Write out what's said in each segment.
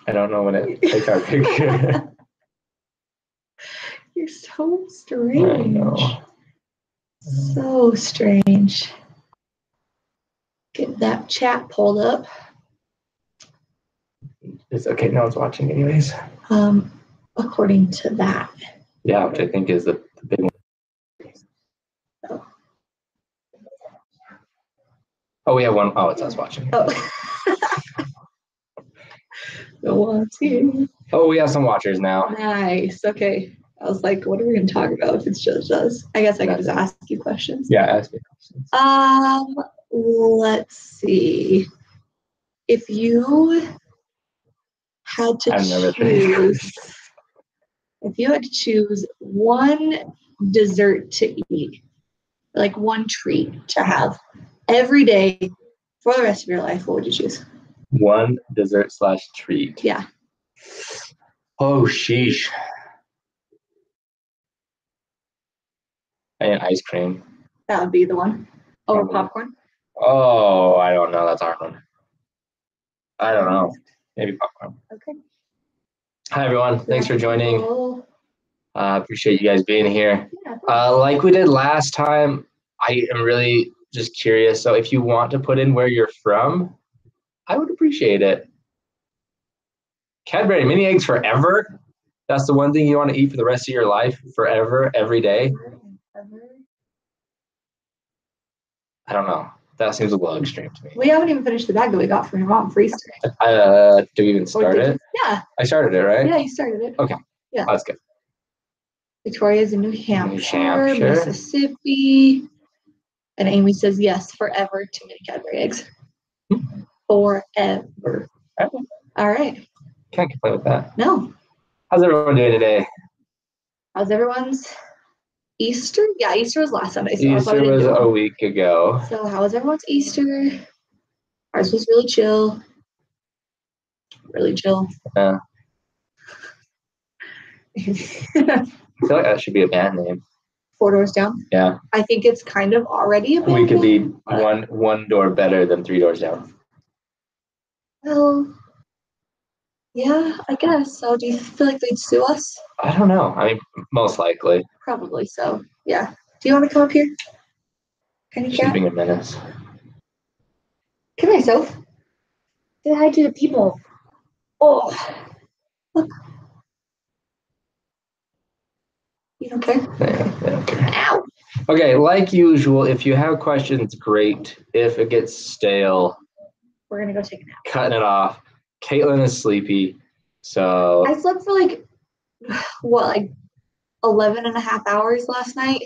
I don't know when it takes our picture. You're so I strange. know. So strange. Get that chat pulled up. It's okay. No one's watching anyways. According to that. Yeah, which I think is the big one. Oh, we have one. Oh, it's us watching. Oh. No watching. Oh, we have some watchers now. Nice. Okay. I was like, what are we going to talk about if it's just us? I guess I could just ask you questions. Yeah, ask me questions. Let's see. If you had to choose one dessert to eat, like one treat to have every day for the rest of your life, what would you choose? One dessert / treat. Yeah. Oh, sheesh. And ice cream. That would be the one. Over popcorn? Oh, I don't know. That's our one. I don't know. Maybe popcorn. Okay. Hi, everyone. Thanks for joining. Appreciate you guys being here. Yeah. Like we did last time, I am really just curious. So if you want to put in where you're from, I would appreciate it. Cadbury mini eggs forever? That's the one thing you want to eat for the rest of your life, forever, every day? I don't know. That seems a little extreme to me. We haven't even finished the bag that we got from your mom for Easter. Do we even start it? Yeah. I started it, right? Yeah, you started it. Okay. Yeah. That's good. Victoria's in New Hampshire, Mississippi. And Amy says yes, forever, too many Cadbury eggs. Forever. Okay. All right. Can't complain with that. No. How's everyone doing today? How's everyone's Easter? Yeah, Easter was last Sunday. So Easter was a week ago. So how was everyone's Easter? Ours was really chill. Really chill. Yeah. I feel like that should be a band name. 4 Doors Down? Yeah. I think it's kind of already a band name. We could be one door better than 3 doors down. Well, yeah, I guess. So do you feel like they'd sue us? I don't know. I mean, most likely. Probably so. Yeah. Do you want to come up here? She's being a menace. Come here, Soph. Say hi to the people. Oh, look. You don't care? They don't care. Ow. Okay, like usual, if you have questions, great. If it gets stale, we're going to go take a nap. Cutting it off. Caitlin is sleepy, so. I slept for like 11 and a half hours last night.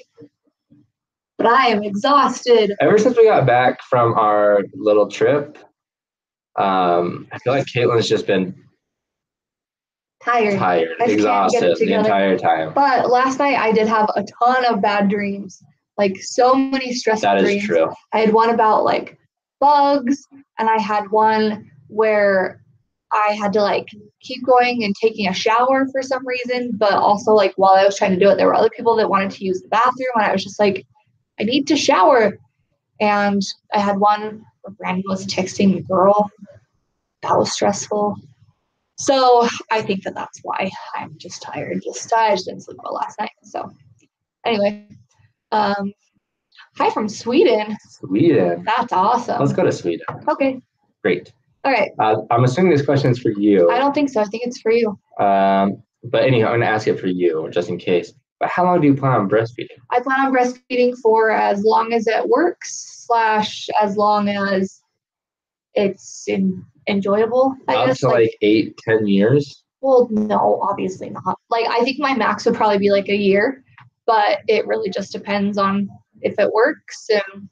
But I am exhausted. Ever since we got back from our little trip, I feel like Caitlin's just been tired, exhausted the entire time. But last night I did have a ton of bad dreams, like so many stressful dreams. That is true. I had one about like bugs, and I had one where I had to like keep going and taking a shower for some reason, but also like while I was trying to do it, there were other people that wanted to use the bathroom, and I was just like, I need to shower. And I had one where Brandon was texting a girl. That was stressful. So I think that's why I'm just tired. I just didn't sleep well last night. So anyway, hi from Sweden. Sweden. That's awesome. Let's go to Sweden. Okay. Great. All right. I'm assuming this question is for you. I don't think so. I think it's for you. But anyhow, I'm going to ask it for you, just in case. But how long do you plan on breastfeeding? I plan on breastfeeding for as long as it works / as long as it's enjoyable, I guess. Up to like 8-10 years? Well, no, obviously not. Like, I think my max would probably be like a year, but it really just depends on if it works and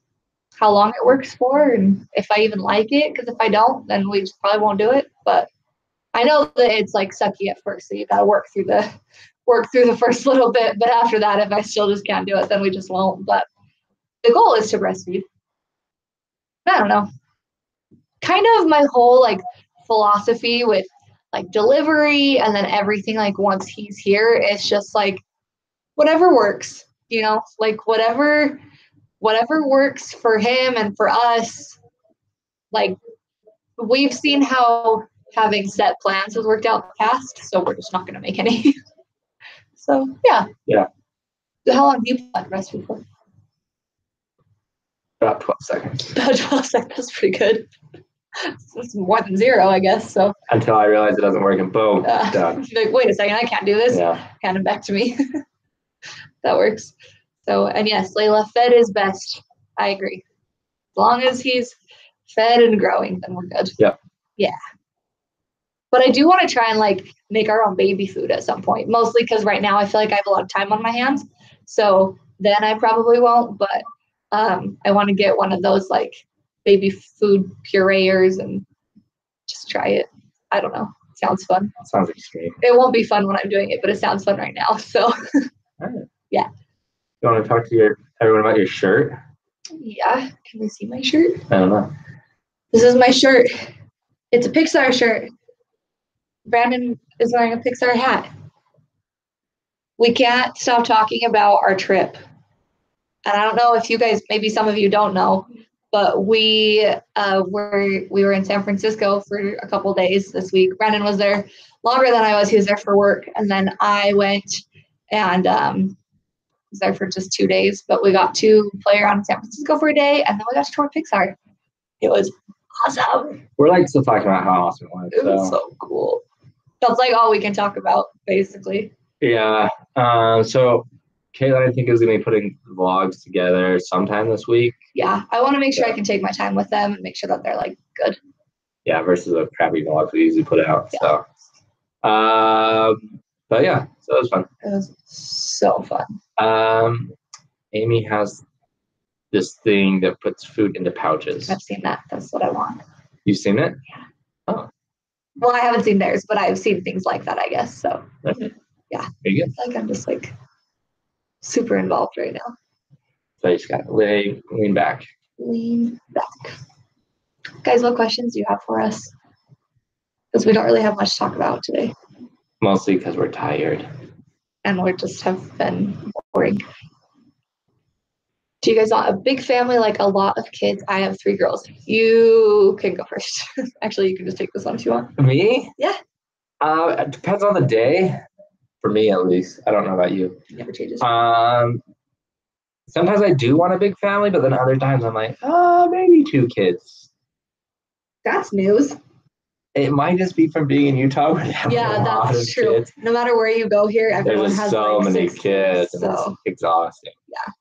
how long it works for and if I even like it. Because if I don't, then we just probably won't do it. But I know that it's like sucky at first, so you got to work through the first little bit. But after that, if I still just can't do it, then we just won't. But the goal is to breastfeed. I don't know. Kind of my whole like philosophy with like delivery and then everything, like once he's here, it's just like whatever works, like whatever works for him and for us. Like we've seen how having set plans has worked out in the past, so we're just not going to make any. So, yeah. Yeah. How long do you plan to breastfeed for? About 12 seconds. About 12 seconds. That's pretty good. It's more than 0, I guess. So until I realize it doesn't work, and boom, done. Like, wait a second, I can't do this. Yeah. Hand them back to me. That works. So, and yes, Layla, fed is best. I agree. As long as he's fed and growing, then we're good. Yep. Yeah. But I do want to try and like make our own baby food at some point, mostly because right now I feel like I have a lot of time on my hands. So then I probably won't, but I want to get one of those like baby food pureers and just try it. I don't know. Sounds fun. Sounds extreme. It won't be fun when I'm doing it, but it sounds fun right now. So yeah. You want to talk to everyone about your shirt? Yeah. Can they see my shirt? I don't know. This is my shirt. It's a Pixar shirt. Brandon is wearing a Pixar hat. We can't stop talking about our trip. And I don't know if you guys, maybe some of you don't know, but we were in San Francisco for a couple days this week. Brandon was there longer than I was. He was there for work. And then I went and was there for just 2 days. But we got to play around in San Francisco for a day, and then we got to tour Pixar. It was awesome. We're like still talking about how awesome it was. It was so cool. That's like all we can talk about, basically. Yeah. So Caitlin, I think, is going to be putting vlogs together sometime this week. Yeah. I want to make sure I can take my time with them and make sure that they're like good. Yeah, versus the crappy vlogs we usually put out. Yeah. So, but yeah, so it was fun. It was so fun. Amy has this thing that puts food into pouches. I've seen that. That's what I want. You've seen it? Yeah. Oh. Well, I haven't seen theirs, but I've seen things like that, I guess. So, okay. Yeah. Very good. Like I'm just like super involved right now. So you just got to lean back. Lean back. Guys, what questions do you have for us? Because we don't really have much to talk about today. Mostly because we're tired. And we just have been boring. Do you guys want a big family, like a lot of kids? I have 3 girls. You can go first. Actually, you can just take this one if you want. Me? Yeah. It depends on the day. For me, at least. I don't know about you. It never changes. Sometimes I do want a big family, but then other times I'm like, maybe 2 kids. That's news. It might just be from being in Utah. Where that's true. Kids. No matter where you go here, everyone There's has so like many 6 kids, so. And it's exhausting. Yeah.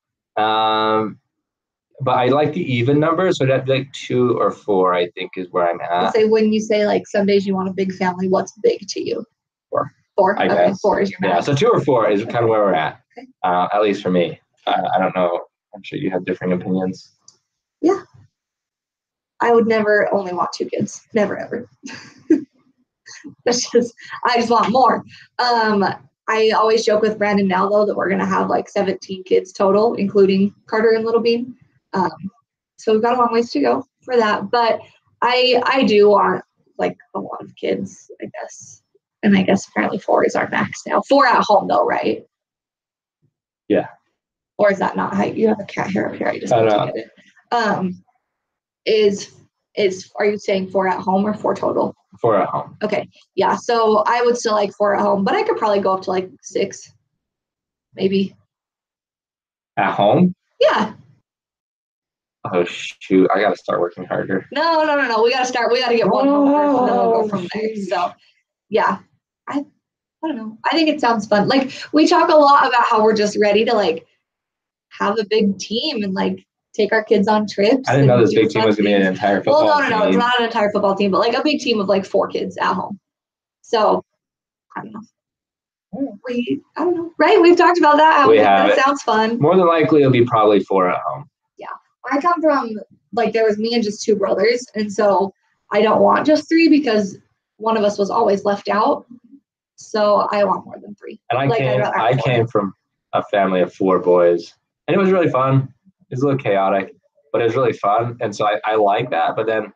But I like the even number, so that'd be like 2 or 4, I think, is where I'm at. Say when you say like some days you want a big family, what's big to you? 4. 4. I okay, guess. 4 is your max. Yeah, so 2 or 4 is kind of where we're at. Okay. At least for me. I don't know. I'm sure you have differing opinions. Yeah. I would never only want 2 kids. Never ever. I just want more. I always joke with Brandon now though that we're gonna have like 17 kids total, including Carter and Little Bean. So we've got a long ways to go for that. But I do want like a lot of kids, I guess. And I guess apparently 4 is our max now. 4 at home though, right? Yeah. Or is that not how you have a cat hair up here? I just I need know. to get it. Are you saying 4 at home or 4 total? 4 at home. Okay. Yeah. So I would still like 4 at home, but I could probably go up to like 6, maybe. At home? Yeah. Oh shoot! I gotta start working harder. No. We gotta start. We gotta get one home first, and then we'll go from there. So, yeah. I don't know. I think it sounds fun. Like we talk a lot about how we're just ready to like have a big team and like take our kids on trips. I didn't know this big team was gonna be an entire football team. Well, no. It's not an entire football team, but like a big team of like 4 kids at home. So, I don't know. I don't know. Right? We've talked about that. That sounds fun. More than likely, it'll be probably 4 at home. Yeah. I come from, like, there was me and just 2 brothers. And so I don't want just 3 because one of us was always left out. So I want more than 3. And I came from a family of 4 boys. And it was really fun. It was a little chaotic, but it was really fun. And so I like that. But then,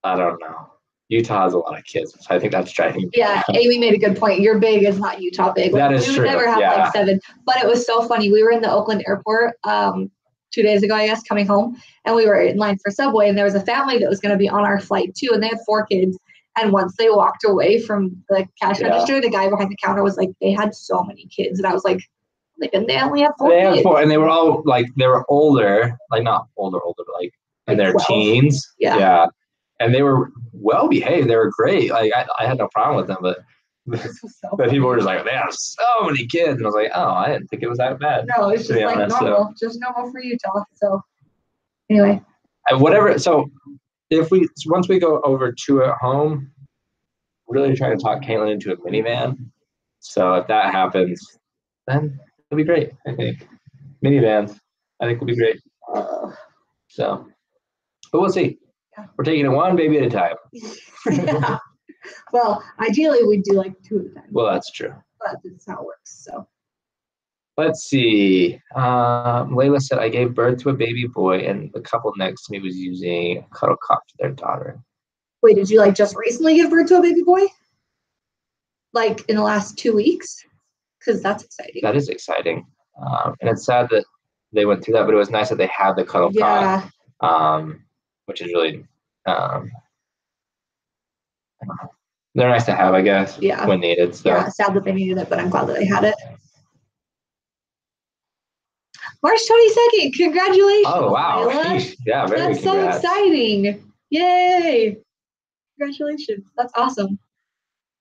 I don't know. Utah has a lot of kids, so I think that's driving me. Yeah, Amy made a good point. Your big is not Utah big. That is true. We would never have like 7. But it was so funny. We were in the Oakland airport 2 days ago, I guess, coming home. And we were in line for Subway. And there was a family that was going to be on our flight too. And they had 4 kids. And once they walked away from the cash register, the guy behind the counter was like, they had so many kids. And I was like, and they only have 4 kids. They had 4, and they were all like, they were older, like not older, but like in their 12. teens. Yeah. And they were well behaved. They were great. Like I had no problem with them, but people were just like, they have so many kids. And I was like, oh, I didn't think it was that bad. No, it's just like honest, normal. So. Just normal for Utah. So anyway. Whatever. So once we go over to at home, we're really trying to talk Caitlin into a minivan. So if that happens, then it'll be great, I think. Minivans, I think will be great. So, but we'll see. Yeah. We're taking it one baby at a time. Yeah. Well, ideally we'd do like 2 at a time. Well, that's true. But that's how it works. So. Let's see. Layla said, I gave birth to a baby boy, and the couple next to me was using a cuddle cot for their daughter. Wait, did you like just recently give birth to a baby boy? Like in the last 2 weeks? Because that's exciting. That is exciting. And it's sad that they went through that, but it was nice that they had the cuddle cot, which is really, they're nice to have, I guess, when needed. So. Yeah, sad that they needed it, but I'm glad that they had it. March 22nd, congratulations. Oh, wow. Yeah, very That's so exciting. Yay. Congratulations. That's awesome.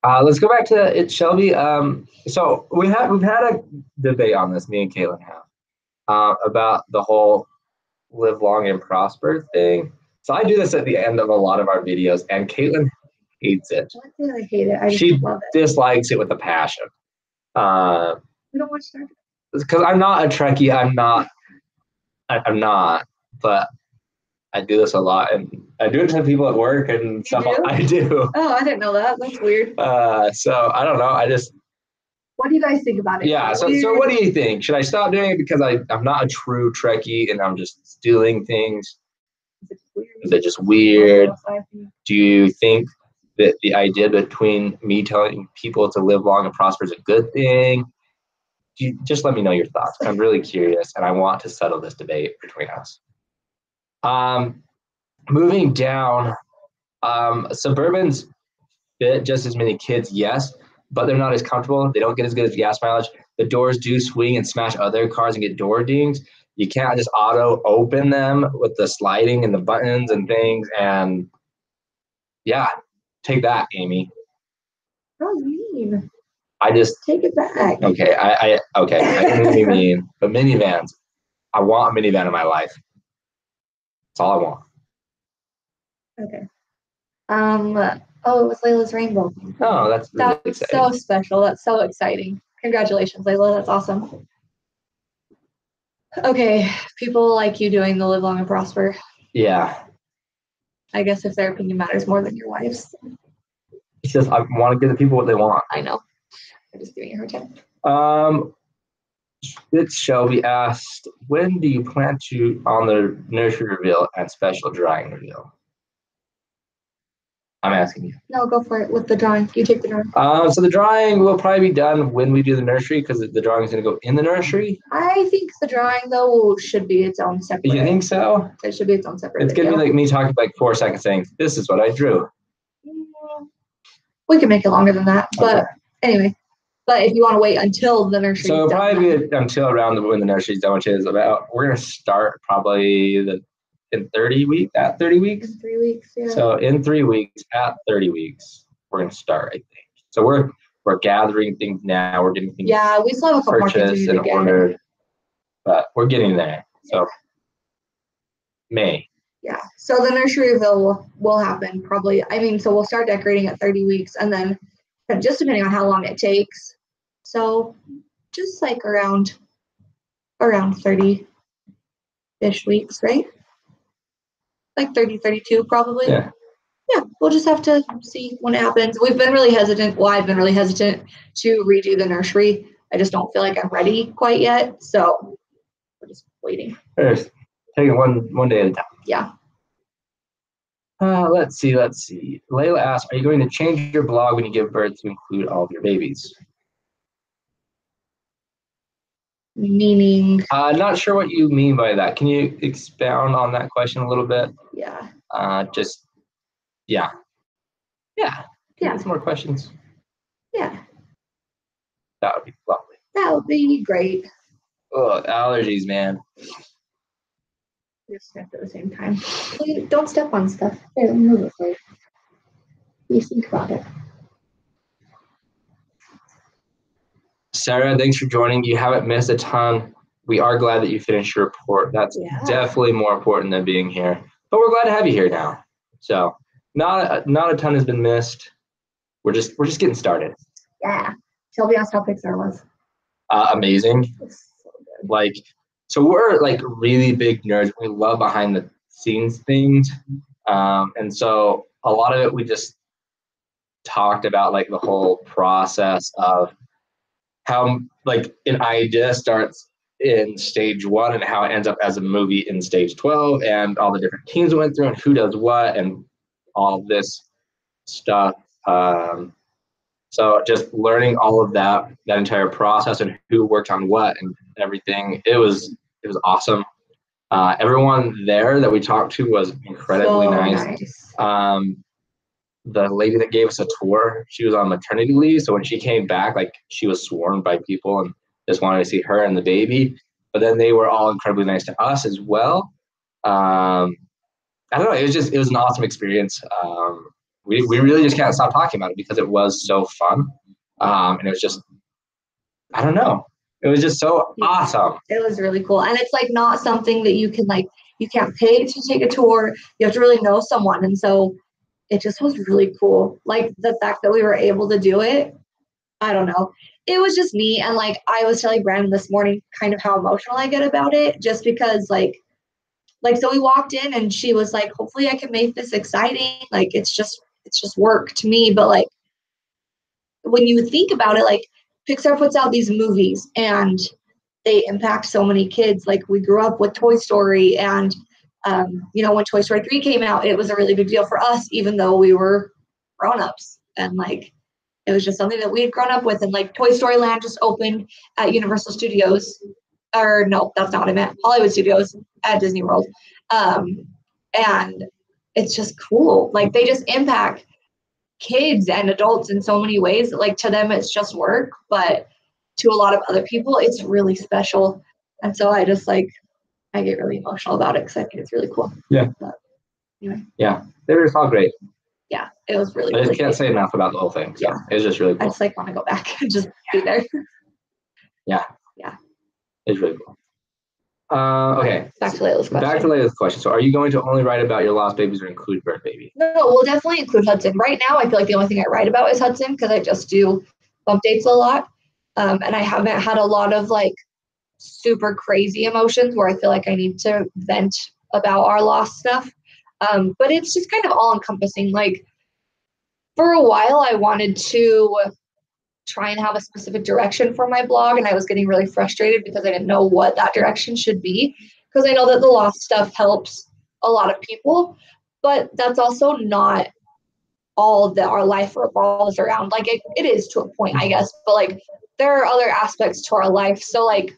Let's go back to it, Shelby. So we've had a debate on this, me and Caitlin have, about the whole live long and prosper thing. So I do this at the end of a lot of our videos, and Caitlin hates it. I hate it. She love it. Dislikes it with a passion. We don't watch Star Trek. Because I'm not a Trekkie. I'm not, but I do this a lot, and I do it to people at work and stuff. I do. Oh, I didn't know that. That's weird. So I don't know. What do you guys think about it? Yeah. So what do you think? Should I stop doing it because I'm not a true Trekkie and I'm just stealing things? Is it just weird? Do you think that the idea between me telling people to live long and prosper is a good thing? Just let me know your thoughts. I'm really curious, and I want to settle this debate between us. Moving down, Suburbans fit just as many kids, yes, but they're not as comfortable. They don't get as good as gas mileage. The doors do swing and smash other cars and get door dings. You can't just auto open them with the sliding and the buttons and things. And yeah, take that, Amy. That was mean. I just take it back. Okay, I can be mean, but minivans. I want a minivan in my life. That's all I want. Okay. Oh, it was Layla's rainbow. Oh, that's so special. That's so exciting. Congratulations, Layla. That's awesome. Okay, people like you doing the live long and prosper. Yeah. I guess if their opinion matters more than your wife's. It's just I want to give the people what they want. I know. I'm just giving you a hard time. It's Shelby asked, when do you plan to on the nursery reveal and special drawing reveal? I'm asking you. No, go for it with the drawing. You take the drawing. So the drawing will probably be done when we do the nursery because the drawing is going to go in the nursery. I think the drawing though should be its own separate. You think so? It should be its own separate. It's going to be like me talking for like 4 seconds saying, "This is what I drew." We can make it longer than that, but anyway. But if you want to wait until the nursery, so it'll probably be until around when the nursery's done, which is about we're going to start probably in 30 weeks. At 30 weeks. In 3 weeks, yeah. So in 3 weeks, at 30 weeks, we're going to start. I think. So we're gathering things now. We're getting things. Yeah, we still have a couple more things to ordered, but we're getting there. So May. Yeah. So the nursery reveal will happen probably. I mean, so we'll start decorating at 30 weeks, and then just depending on how long it takes. So just like around 30-ish weeks, right? Like 30, 32 probably. Yeah. Yeah, we'll just have to see when it happens. We've been really hesitant. Well, I've been really hesitant to redo the nursery. I just don't feel like I'm ready quite yet. So we're just waiting. Just take it one day at a time. Yeah. Let's see. Layla asked, are you going to change your blog when you give birth to include all of your babies? Meaning? Not sure what you mean by that. Can you expound on that question a little bit? Yeah. Yeah. Yeah. Can get some more questions. Yeah. That would be lovely. That would be great. Oh, allergies, man. Just step at the same time. Don't step on stuff. Here, move it for you. You think about it. Sarah, thanks for joining. You haven't missed a ton. We are glad that you finished your report. That's definitely more important than being here. But we're glad to have you here now. So not a ton has been missed. We're just getting started. Yeah. Tell me how Pixar was. Amazing. So good. Like, so we're like really big nerds. We love behind the scenes things. And so a lot of it we just talked about, like the whole process of how like an idea starts in stage 1 and how it ends up as a movie in stage 12 and all the different teams went through and who does what and all this stuff. So just learning all of that entire process and who worked on what and everything, it was awesome. Everyone there that we talked to was incredibly nice. The lady that gave us a tour, she was on maternity leave, so when she came back, like she was swarmed by people and just wanted to see her and the baby. But then they were all incredibly nice to us as well. I don't know, it was an awesome experience. We really just can't stop talking about it because it was so fun. And it was just, I don't know, it was just so awesome. It was really cool. And it's like not something that you can like, you can't pay to take a tour. You have to really know someone. And so it just was really cool. Like the fact that we were able to do it, I don't know. It was just neat. And like I was telling Brandon this morning kind of how emotional I get about it, just because like so we walked in and she was like, hopefully I can make this exciting. Like it's just work to me. But like when you think about it, like Pixar puts out these movies and they impact so many kids. Like we grew up with Toy Story and when Toy Story 3 came out, it was a really big deal for us, even though we were grown-ups. And like it was just something that we had grown up with. And like Toy Story Land just opened at Universal Studios. Or no, that's not what I meant. Hollywood Studios at Disney World. And it's just cool. Like they just impact kids and adults in so many ways. Like to them, it's just work, but to a lot of other people, it's really special. And so I just like, I get really emotional about it because I think it's really cool. Yeah. But anyway. Yeah. They were all great. Yeah. It was really, I just really can't say enough about the whole thing. So it was just really cool. I just like want to go back and just be there. Yeah. Yeah. It's really cool. Okay. Back to Layla's question. Back to Layla's question. So are you going to only write about your lost babies or include birth baby? No, we'll definitely include Hudson. Right now, I feel like the only thing I write about is Hudson because I just do bump dates a lot. And I haven't had a lot of like super crazy emotions where I feel like I need to vent about our lost stuff. But it's just kind of all encompassing. Like for a while, I wanted to try and have a specific direction for my blog, and I was getting really frustrated because I didn't know what that direction should be. Because I know that the lost stuff helps a lot of people, but that's also not all that our life revolves around. Like it is to a point, I guess, but like there are other aspects to our life. So like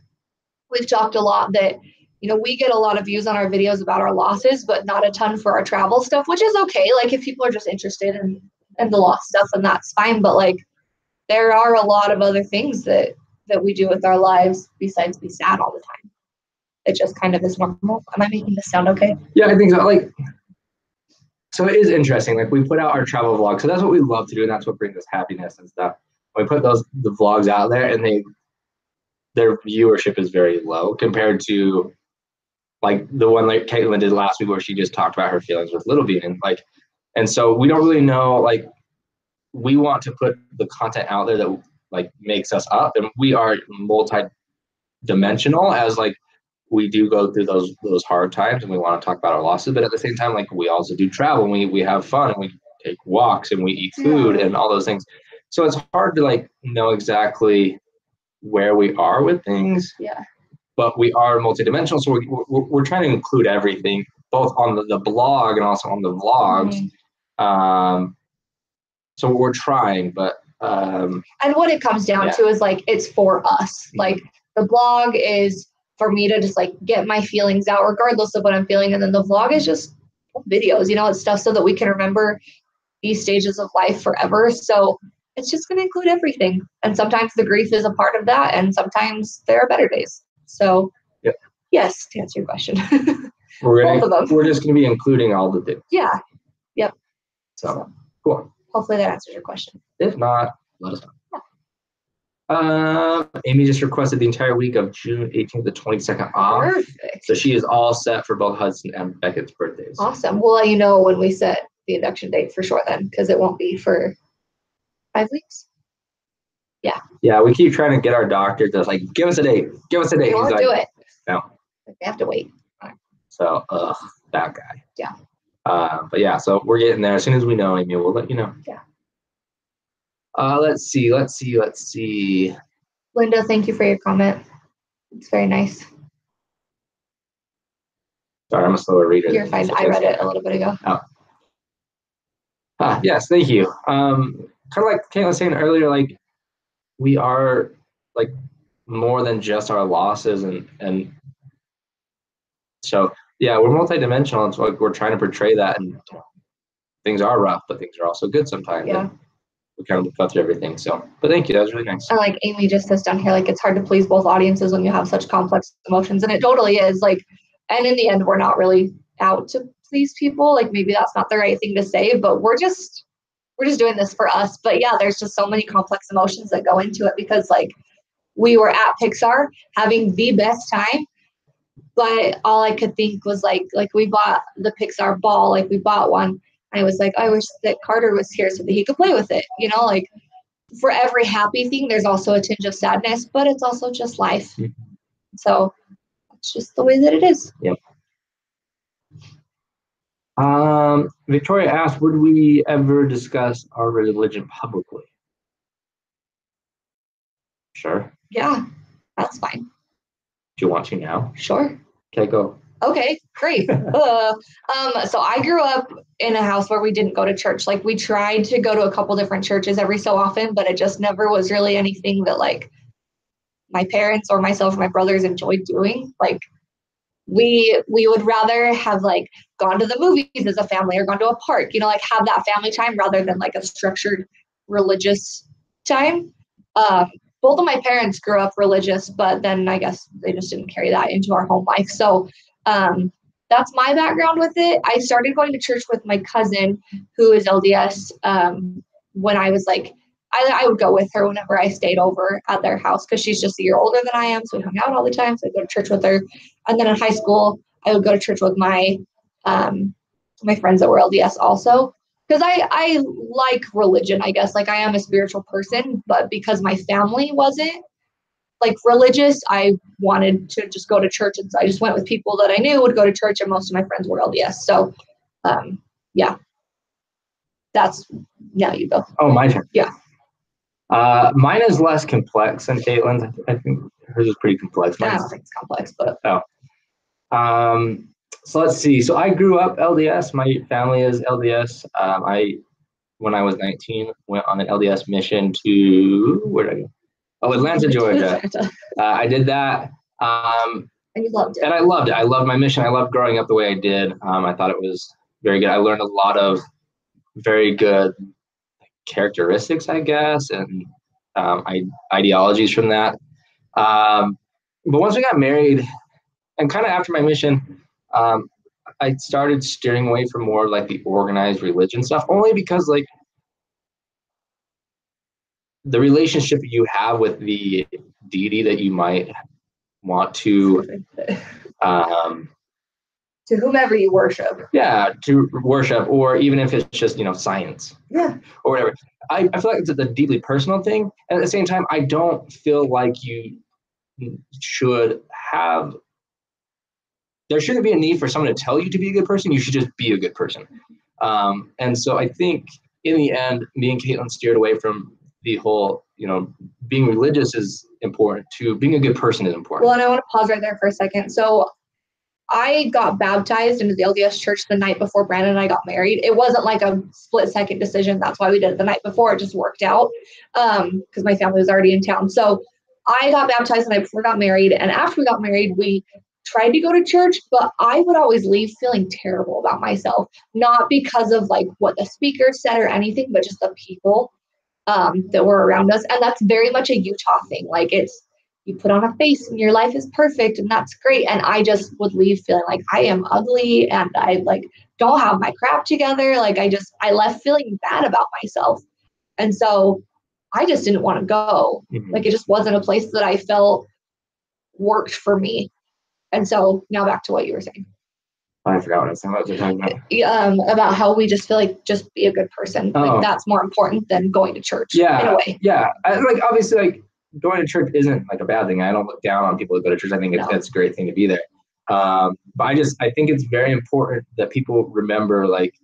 we've talked a lot that, we get a lot of views on our videos about our losses, but not a ton for our travel stuff, which is okay. Like if people are just interested in the lost stuff, and that's fine. But like there are a lot of other things that we do with our lives besides be sad all the time. It just kind of is normal. Am I making this sound okay? Yeah, I think so. Like, so it is interesting. Like we put out our travel vlogs, so that's what we love to do, and that's what brings us happiness and stuff. We put the vlogs out there, and their viewership is very low compared to like the one like Caitlin did last week where she just talked about her feelings with Little Bean, and so we don't really know, like we want to put the content out there that like makes us up, and we are multi-dimensional as like we do go through those hard times and we want to talk about our losses, but at the same time, like we also do travel and we have fun and we take walks and we eat food and all those things. So it's hard to like know exactly where we are with things. Yeah. But we are multidimensional, so we're trying to include everything, both on the blog and also on the vlogs. Mm-hmm. So we're trying, but and what it comes down to is like it's for us. Mm-hmm. Like the blog is for me to just like get my feelings out regardless of what I'm feeling, and then the vlog is just videos, it's stuff so that we can remember these stages of life forever. So it's just going to include everything. And sometimes the grief is a part of that. And sometimes there are better days. So yes, to answer your question. We're just going to be including all the things. Yeah. Yep. So cool. Hopefully that answers your question. If not, let us know. Amy just requested the entire week of June 18th to 22nd off. Perfect. So she is all set for both Hudson and Beckett's birthdays. Awesome. We'll let you know when we set the induction date for sure then, because it won't be for 5 weeks. Yeah. Yeah, we keep trying to get our doctor to like, give us a date. Give us a date. He won't do it. No. We have to wait. So, that guy. Yeah. But yeah, so we're getting there. As soon as we know, Amy, we'll let you know. Yeah. Let's see. Linda, thank you for your comment. It's very nice. Sorry, I'm a slower reader. You're fine. I read it a little bit ago. Oh. Yes, thank you. Kind of like Kate was saying earlier, like we are like more than just our losses, and so yeah, we're multidimensional, and so like we're trying to portray that, and things are rough, but things are also good sometimes. Yeah. We kind of got through everything. So, but thank you. That was really nice. And like Amy just says down here, like it's hard to please both audiences when you have such complex emotions, and it totally is. Like, and in the end, we're not really out to please people. Like maybe that's not the right thing to say, but we're just doing this for us. But yeah, there's just so many complex emotions that go into it because like we were at Pixar having the best time, but all I could think was like we bought the Pixar ball, like we bought one. I was like, I wish that Carter was here so that he could play with it. You know, like for every happy thing, there's also a tinge of sadness, but it's also just life. Mm-hmm. So it's just the way that it is. Yep. Victoria asked, would we ever discuss our religion publicly? Sure. Yeah, that's fine. Do you want to now? Sure. Okay, go. Okay, great. So I grew up in a house where we didn't go to church. Like we tried to go to a couple different churches every so often, but it just never was really anything that like my parents or myself or my brothers enjoyed doing. Like we would rather have like gone to the movies as a family or gone to a park, you know, like have that family time rather than like a structured religious time. Both of my parents grew up religious, but then I guess they just didn't carry that into our home life. So that's my background with it. I started going to church with my cousin who is LDS when I was like, I would go with her whenever I stayed over at their house because she's just a year older than I am. So we hung out all the time. So I'd go to church with her. And then in high school, I would go to church with my my friends that were LDS also. Because I like religion, I guess. Like I am a spiritual person, but because my family wasn't like religious, I wanted to just go to church. And so I just went with people that I knew would go to church, and most of my friends were LDS. So yeah. That's, now you go. Oh, my turn. Yeah. Mine is less complex than Caitlin's. I think hers is pretty complex. I don't think it's complex, but. Oh. So let's see. So I grew up LDS. My family is LDS. When I was 19, went on an LDS mission to, where did I go? Oh, Atlanta, Georgia. I did that. And you loved it. And I loved it. I loved my mission. I loved growing up the way I did. I thought it was very good. I learned a lot of very good characteristics, I guess, and ideologies from that. But once we got married, and kind of after my mission, I started steering away from more like the organized religion stuff, only because like the relationship you have with the deity that you might want to whomever you worship. Yeah, to worship, or even if it's just, science. Yeah. Or whatever. I feel like it's a deeply personal thing. And at the same time, I don't feel like you should have, there shouldn't be a need for someone to tell you to be a good person. You should just be a good person. And so I think in the end, me and Caitlin steered away from the whole, being religious is important to being a good person is important. Well, and I want to pause right there for a second. So I got baptized into the LDS church the night before Brandon and I got married. It wasn't like a split-second decision. That's why we did it the night before. It just worked out because my family was already in town. So I got baptized the night before we got married. And after we got married, we tried to go to church, but I would always leave feeling terrible about myself, not because of like what the speaker said or anything, but just the people that were around us. And that's very much a Utah thing. Like it's, you put on a face and your life is perfect and that's great. And I just would leave feeling like I am ugly and I like don't have my crap together. Like I left feeling bad about myself. And so I just didn't want to go. Like it just wasn't a place that I felt worked for me. And so now back to what you were saying. I forgot what I was talking about. About how we just feel like just be a good person. Like that's more important than going to church. Yeah. In a way. Yeah. Like obviously, like going to church isn't like a bad thing. I don't look down on people who go to church. I think it's a great thing to be there. But I think it's very important that people remember like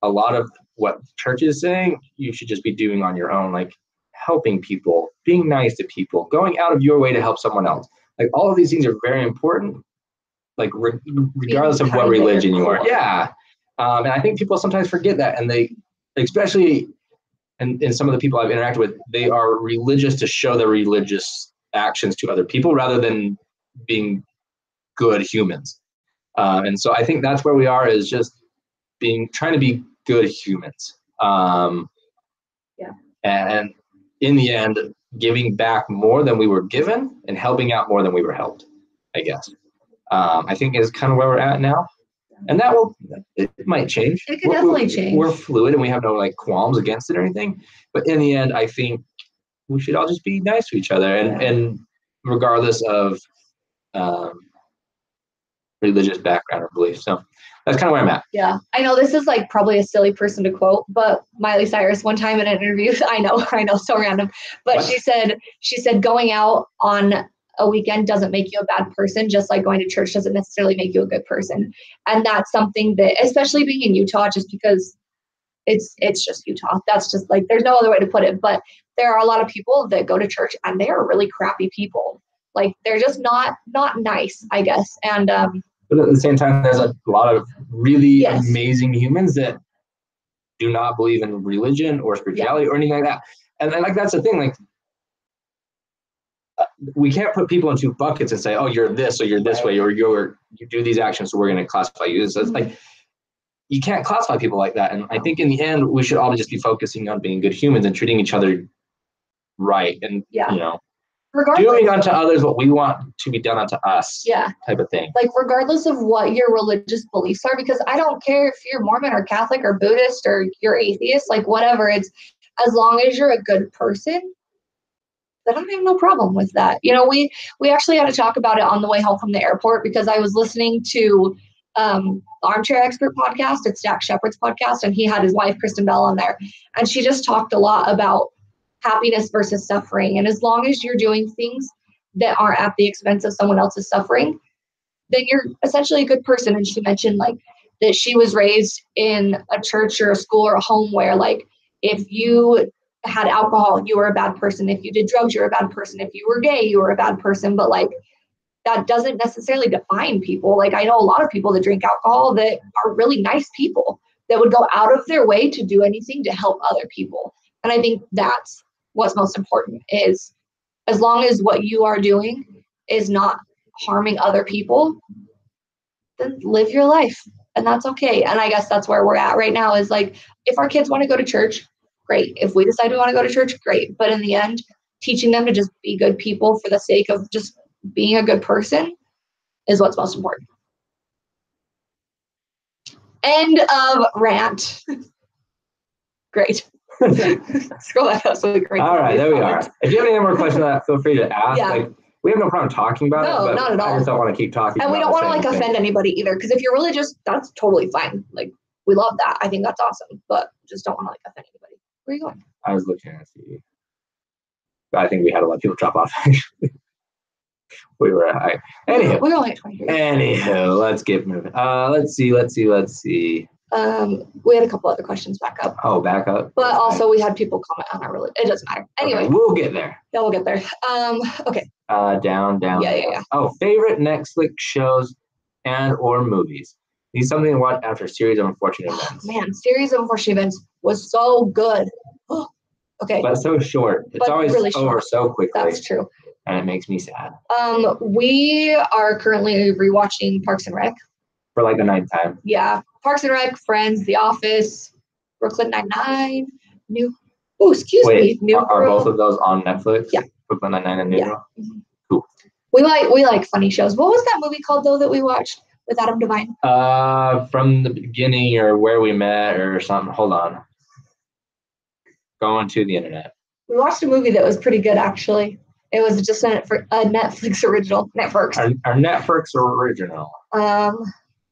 a lot of what church is saying, you should just be doing on your own, like helping people, being nice to people, going out of your way to help someone else. Like all of these things are very important, like regardless of what religion you are. Yeah. And I think people sometimes forget that. And they, especially in some of the people I've interacted with, they are religious to show their religious actions to other people rather than being good humans. And so I think that's where we are, is just trying to be good humans. And in the end, giving back more than we were given and helping out more than we were helped, I guess. I think is kind of where we're at now. And it might change. It could definitely change. We're fluid and we have no like qualms against it or anything. But in the end, I think we should all just be nice to each other and regardless of religious background or belief. So that's kind of where I'm at. Yeah. I know this is like probably a silly person to quote, but Miley Cyrus one time in an interview, I know, so random, but what? she said going out on a weekend doesn't make you a bad person, just like going to church doesn't necessarily make you a good person. And that's something that, especially being in Utah, just because it's just Utah. That's just like, there's no other way to put it. But there are a lot of people that go to church and they are really crappy people. Like they're just not nice, I guess. And but at the same time, there's a lot of really amazing humans that do not believe in religion or spirituality or anything like that. And like that's the thing, like we can't put people in two buckets and say, oh, you're this or you're this way, or you do these actions, so we're going to classify you. So it's like you can't classify people like that. And I think in the end, we should all just be focusing on being good humans and treating each other right, and you know, doing unto others what we want to be done unto us. Type of thing. Like regardless of what your religious beliefs are, because I don't care if you're Mormon or Catholic or Buddhist or you're atheist, like whatever, it's as long as you're a good person, then I have no problem with that. You know, we actually had to talk about it on the way home from the airport, because I was listening to Armchair Expert podcast. It's Jack Shepard's podcast, and he had his wife Kristen Bell on there, and she just talked a lot about happiness versus suffering. And as long as you're doing things that aren't at the expense of someone else's suffering, then you're essentially a good person. And she mentioned like that she was raised in a church or a school or a home where like if you had alcohol, you were a bad person. If you did drugs, you're a bad person. If you were gay, you were a bad person. But like that doesn't necessarily define people. Like I know a lot of people that drink alcohol that are really nice people that would go out of their way to do anything to help other people. And I think that's what's most important, is as long as what you are doing is not harming other people, then live your life. And that's okay. And I guess that's where we're at right now, is like, if our kids want to go to church, great. If we decide we want to go to church, great. But in the end, teaching them to just be good people for the sake of just being a good person is what's most important. End of rant. Great. Scroll back up so great. All right, there we are. If you have any more questions, feel free to ask. Like, we have no problem talking about it, but not at all. I just don't want to keep talking. And we don't want to like offend anybody either, because if you're religious, that's totally fine. Like, we love that. I think that's awesome, but just don't want to like offend anybody. Where are you going? I was looking at see. I think we had a lot of people drop off. Actually, we were high. Anywho, we're only at 23. Anywho, let's get moving. Let's see. We had a couple other questions back up. Oh, back up. But also we had people comment on our religion. It doesn't matter. Anyway, okay, we'll get there. Yeah, we'll get there. Okay. Down. Yeah. Oh, favorite Netflix shows and or movies. Need something to watch after a series of unfortunate events. Man, series of unfortunate events was so good. Okay. But so short. It's always really over so quickly. That's true. and it makes me sad. We are currently rewatching Parks and Rec. For like the ninth time. Yeah. Parks and Rec, Friends, The Office, Brooklyn Nine-Nine, New Are Girl. both of those on Netflix? Yeah. Brooklyn Nine-Nine and New Girl? Mm-hmm. Cool. We like funny shows. What was that movie called though that we watched with Adam Devine? From the beginning or Where We Met or something. Hold on. Going to the internet. We watched a movie that was pretty good actually. It was just a Netflix original. Netflix. Our Netflix original.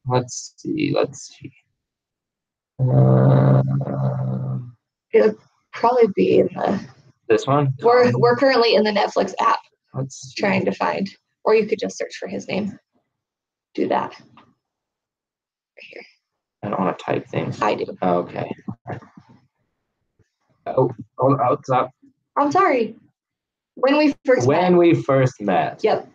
Let's see. It would probably be in this one. We're currently in the Netflix app. Let's see. Trying to find, or you could just search for his name. Do that. Right here. I don't want to type things. I do. Okay. Oh, stop. I'm sorry. When we first met. Yep.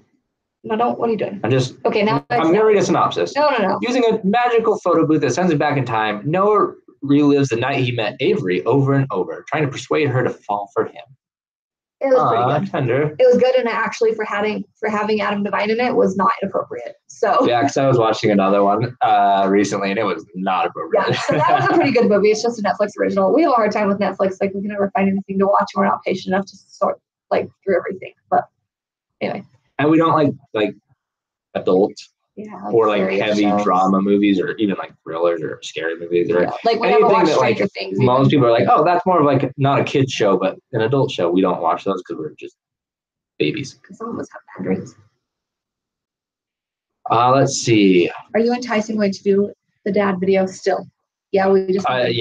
No, what are you doing? I'm now. I'm going to read a synopsis. No. Using a magical photo booth that sends him back in time, Noah relives the night he met Avery over and over, trying to persuade her to fall for him. It was pretty good. Tender. It was good, and actually for having Adam Devine in it was not inappropriate. So yeah, because I was watching another one recently, and it was not appropriate. Yeah, so that was a pretty good movie. It's just a Netflix original. We have a hard time with Netflix; like we can never find anything to watch, and we're not patient enough to sort through everything. But anyway, and we don't like adult. Yeah, or heavy drama movies, or even thrillers or scary movies, or anything that Things, most people are like, oh, that's more of not a kid's show, but an adult show. We don't watch those because we're just babies. Because some of us have bad dreams. Let's see. Are you enticing going to do the dad video still? Yeah, we just. I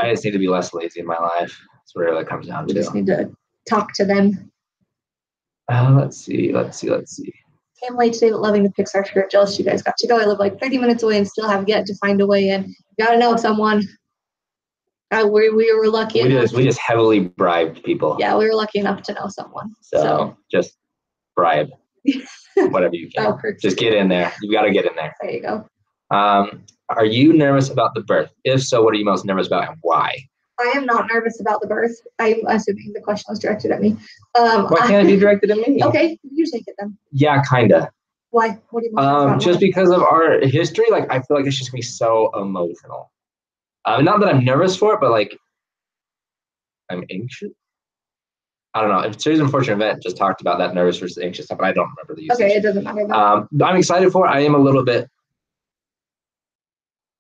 just need to be less lazy in my life. That's where it comes down to. We just need to talk to them. Let's see. Came late today, but loving the Pixar shirt. Jealous you guys got to go. I live 30 minutes away and still have yet to find a way in. Gotta know someone. We were lucky. We just heavily bribed people. Yeah, we were lucky enough to know someone. So just bribe. Whatever you can. Just get in there. You got to get in there. There you go. Are you nervous about the birth? If so, what are you most nervous about and why? I am not nervous about the birth. I'm assuming the question was directed at me. Why can't it be directed at me? Okay, you take it then. Yeah, kinda. Why? What do you want? Just because of our history, I feel like it's just gonna be so emotional. Not that I'm nervous for it, but I'm anxious. I don't know. If Series of Unfortunate Event just talked about that nervous versus anxious stuff, but I don't remember the usage. Okay, it doesn't matter. I'm excited for it. I am a little bit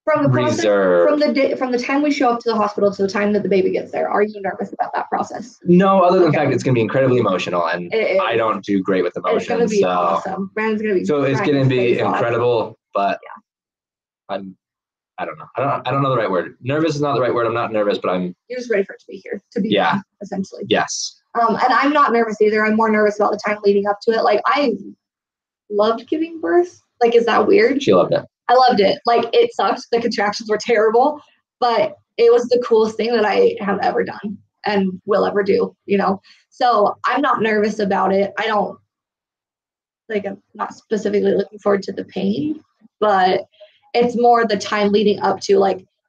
reserved. From the time we show up to the hospital to the time that the baby gets there, are you nervous about that process? No, other than the fact it's going to be incredibly emotional, and I don't do great with emotions. It's going to be awesome. Brandon's going to be. So it's going to be incredible, but yeah. I don't know. I don't know the right word. Nervous is not the right word. I'm not nervous, but I'm. You're just ready for it to be here. To be done, essentially. Yes. And I'm not nervous either. I'm more nervous about the time leading up to it. I loved giving birth. Is that weird? She loved it. I loved it. It sucked. The contractions were terrible, but it was the coolest thing that I have ever done and will ever do, So I'm not nervous about it. I don't, I'm not specifically looking forward to the pain, but it's more the time leading up to,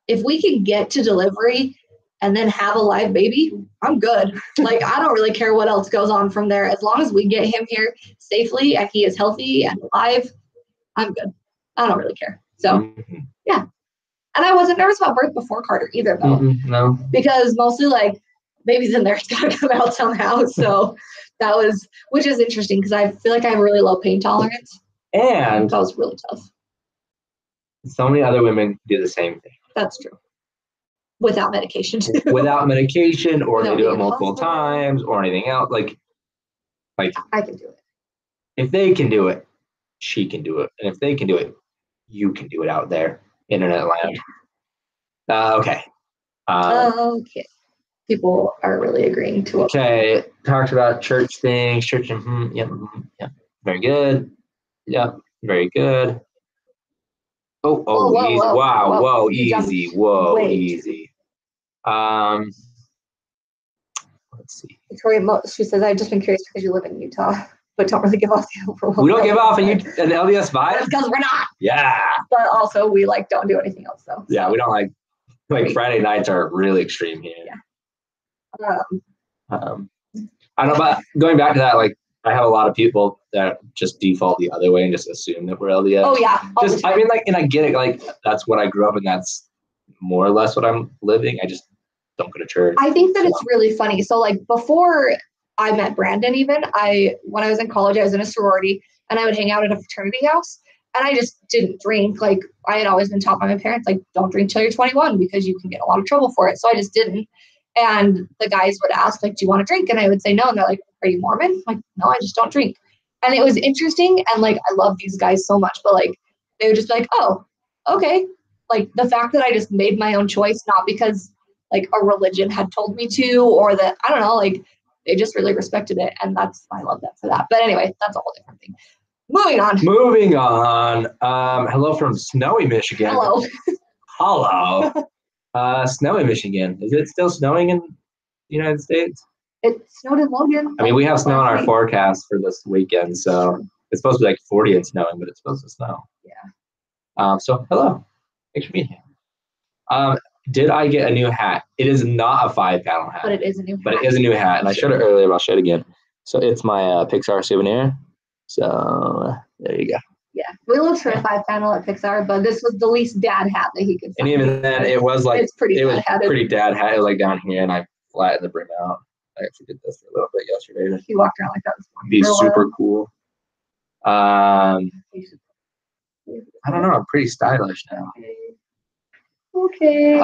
if we can get to delivery and then have a live baby, I'm good. I don't really care what else goes on from there. As long as we get him here safely and he is healthy and alive, I'm good. I don't really care. So, yeah. And I wasn't nervous about birth before Carter either, though. No. Because mostly, baby's in there, it's got to come out somehow. So that was, which is interesting because I feel like I have really low pain tolerance. And that was really tough. So many other women do the same thing. That's true. Without medication, too. Without medication, or they do it multiple times, or anything else. I can do it. If they can do it, she can do it. And if they can do it, you can do it out there, internet land. Okay. Okay. People are really agreeing to it. Okay. Talked about church things. Church and yeah. Very good. Yeah. Very good. Easy. Wow. Easy. Whoa. Easy. Let's see. Victoria, she says, I've just been curious because you live in Utah, but don't really give off the overall. We don't give off an LDS vibe? That's because we're not. Yeah. But also, we don't do anything else, though. Yeah, so. We don't Friday nights are really extreme here. Yeah. I don't know, but going back to that, I have a lot of people that just default the other way and just assume that we're LDS. Oh yeah. I mean, like, and I get it. Like, that's what I grew up in. That's more or less what I'm living. I just don't go to church. I think that it's really funny. So like before I met Brandon, even when I was in college, I was in a sorority and I would hang out at a fraternity house. And I just didn't drink. Like I had always been taught by my parents, like, don't drink till you're 21 because you can get a lot of trouble for it. So I just didn't. And the guys would ask, like, do you want to drink? And I would say no. And they're like, are you Mormon? I'm like, no, I just don't drink. And it was interesting. And like, I love these guys so much, but like, they would just be like, oh, okay. Like the fact that I just made my own choice, not because like a religion had told me to, or that, I don't know, like they just really respected it. And I love them for that. But anyway, that's a whole different thing. Moving on. Hello from snowy Michigan. Hello. Snowy Michigan. Is it still snowing in the United States? It snowed in Logan. I mean, we have snow on our forecast for this weekend, so it's supposed to be like 40 and snowing, but it's supposed to snow. Yeah. So hello. Thanks for being here. Did I get a new hat? It is not a 5-panel hat. But it is a new hat. But it is a new hat, and I showed it earlier, but I'll show it again. So it's my Pixar souvenir. So there you go. Yeah, we looked for a 5-panel at Pixar, but this was the least dad hat that he could find. And even then, it was like pretty dad hat. It was like down here, and I flattened the brim out. I actually did this for a little bit yesterday. He walked around like that this morning. Be super cool. I don't know. I'm pretty stylish now. Okay.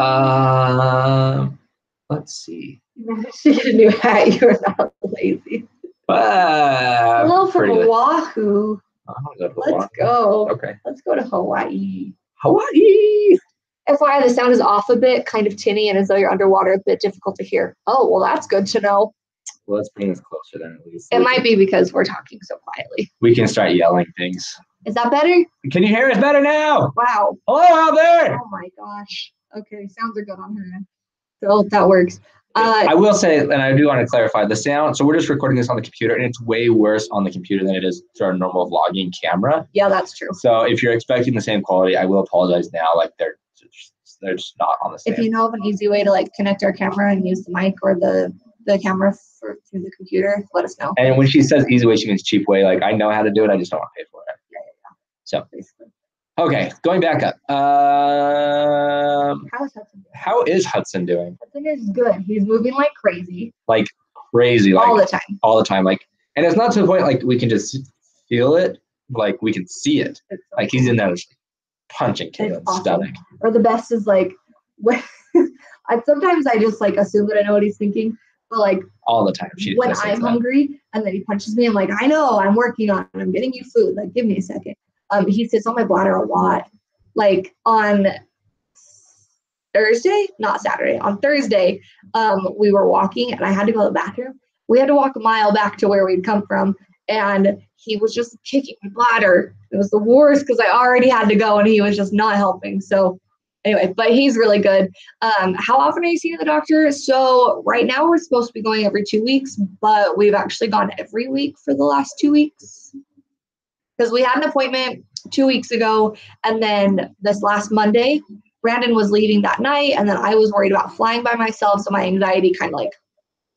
Let's see. You managed to get a new hat. You are not lazy. Hello from Oahu. Let's go. Okay. Let's go to Hawaii. Hawaii. FYI, the sound is off a bit, kind of tinny, and as though you're underwater, a bit difficult to hear. Oh, well, that's good to know. Well, let's bring this closer then at least. It might be because we're talking so quietly. We can start yelling things. Is that better? Can you hear us better now? Wow. Hello out there. Oh my gosh. Okay, sounds are good on her end. So that works. I will say, and I do want to clarify, the sound, so we're just recording this on the computer, and it's way worse on the computer than it is through our normal vlogging camera. Yeah, that's true. So if you're expecting the same quality, I will apologize now. Like they're just not on the same. If you know of an easy way to like connect our camera and use the mic or the camera through the computer, let us know. And when she says easy way, she means cheap way. Like I know how to do it, I just don't want to pay for it. Yeah. So basically. Okay, going back up. How is Hudson doing? Hudson is good. He's moving like crazy. Like crazy. Like all the time. All the time. Like, and it's not to the point like we can just feel it. Like we can see it. Like he's in there just punching Caitlin's stomach. Or the best is like when sometimes I just like assume that I know what he's thinking. But like all the time. When I'm hungry and then he punches me, I'm like, I know, I'm working on it. I'm getting you food. Like, give me a second. He sits on my bladder a lot. Like on Thursday, not Saturday, on Thursday, we were walking and I had to go to the bathroom. We had to walk a mile back to where we'd come from. And he was just kicking my bladder. It was the worst because I already had to go and he was just not helping. So anyway, but he's really good. How often are you seeing the doctor? So right now we're supposed to be going every 2 weeks, but we've actually gone every week for the last 2 weeks. Because we had an appointment 2 weeks ago, and then this last Monday, Brandon was leaving that night, and then I was worried about flying by myself, so my anxiety kind of like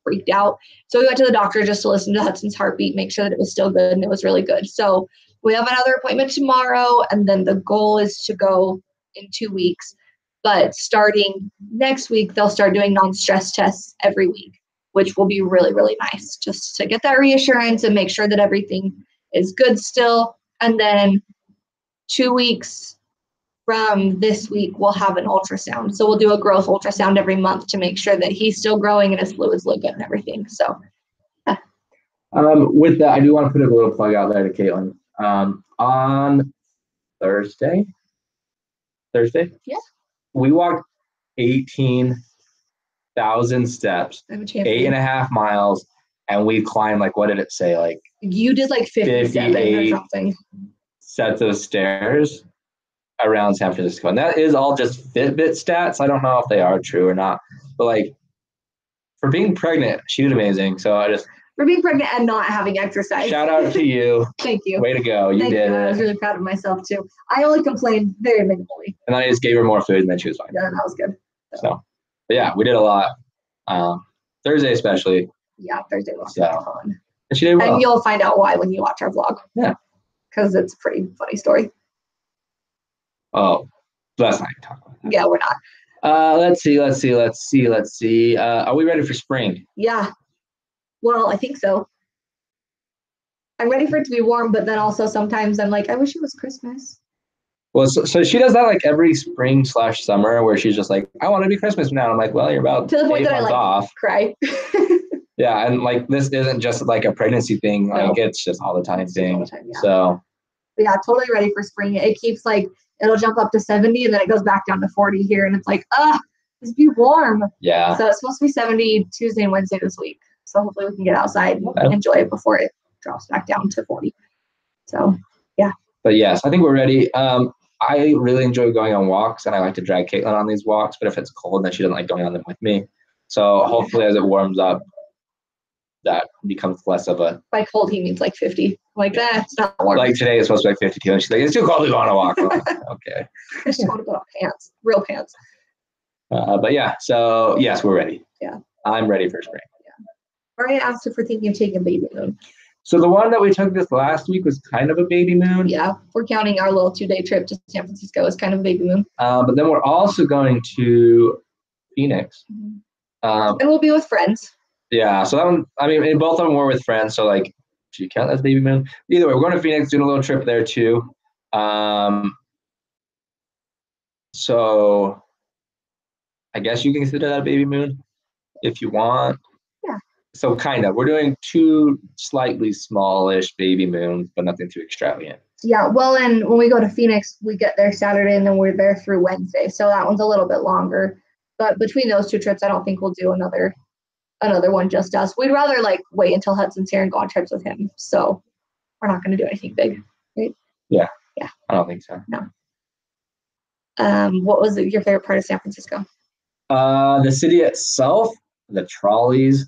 freaked out. So we went to the doctor just to listen to Hudson's heartbeat, make sure that it was still good, and it was really good. So we have another appointment tomorrow, and then the goal is to go in 2 weeks. But starting next week, they'll start doing non-stress tests every week, which will be really, really nice, just to get that reassurance and make sure that everything is good still. And then 2 weeks from this week, we'll have an ultrasound. So we'll do a growth ultrasound every month to make sure that he's still growing and his fluids look good and everything. So, yeah. With that, I do want to put a little plug out there to Caitlin. On Thursday, yeah, we walked 18,000 steps, 8.5 miles, and we climbed like, what did it say? Like you did like 57 or something. Sets of stairs around San Francisco. And that is all just Fitbit stats. I don't know if they are true or not. But like for being pregnant, she did amazing. So for being pregnant and not having exercise. Shout out to you. Thank you. Way to go. You did it. I was really proud of myself too. I only complained very minimally. And then I just gave her more food and then she was fine. Yeah, that was good. So but yeah, we did a lot. Thursday especially. Yeah, Thursday was fun. And she did well. And you'll find out why when you watch our vlog. Yeah. Because it's a pretty funny story. Oh, let's not talk about that. Yeah, we're not. Let's see. Are we ready for spring? Yeah. Well, I think so. I'm ready for it to be warm, but then also sometimes I'm like, I wish it was Christmas. Well, so she does that like every spring/summer where she's just like, I want to be Christmas now. I'm like, well, you're about to the point 8 that I months like off. cry. Yeah, and like this isn't just like a pregnancy thing. Like No. it's just all the time thing. All the time, yeah. So yeah, totally ready for spring. It keeps like it'll jump up to 70 and then it goes back down to 40 here, and it's like, it's be warm. yeah. So it's supposed to be 70 Tuesday and Wednesday this week. So hopefully we can get outside and enjoy it before it drops back down to 40. So yeah. But yes, I think we're ready. I really enjoy going on walks, and I like to drag Caitlin on these walks. But if it's cold, then she doesn't like going on them with me. So hopefully, as it warms up, that becomes less of a. By cold, he means like 50. Like that, it's not warm. Like today is supposed to be like 52, and she's like, "It's too cold to go on a walk." Well, okay. I just want to put on pants, real pants. But yeah, so yes, we're ready. Yeah. I'm ready for spring. Yeah. Mariah asked if we're thinking of taking a baby moon. So the one that we took this last week was kind of a baby moon. Yeah, we're counting our little 2-day trip to San Francisco as kind of a baby moon. But then we're also going to Phoenix. And we'll be with friends. Yeah, so that one, I mean, and both of them were with friends, so like, should you count that as baby moon? Either way, we're going to Phoenix, doing a little trip there too. So I guess you can consider that a baby moon if you want. Yeah. So kind of, we're doing 2 slightly smallish baby moons, but nothing too extravagant. Yeah, well, and when we go to Phoenix, we get there Saturday and then we're there through Wednesday. So that one's a little bit longer. But between those 2 trips, I don't think we'll do another one just us. We'd rather like wait until Hudson's here and go on trips with him. So we're not going to do anything big, right? Yeah. Yeah. I don't think so. No. What was your favorite part of San Francisco? The city itself, the trolleys,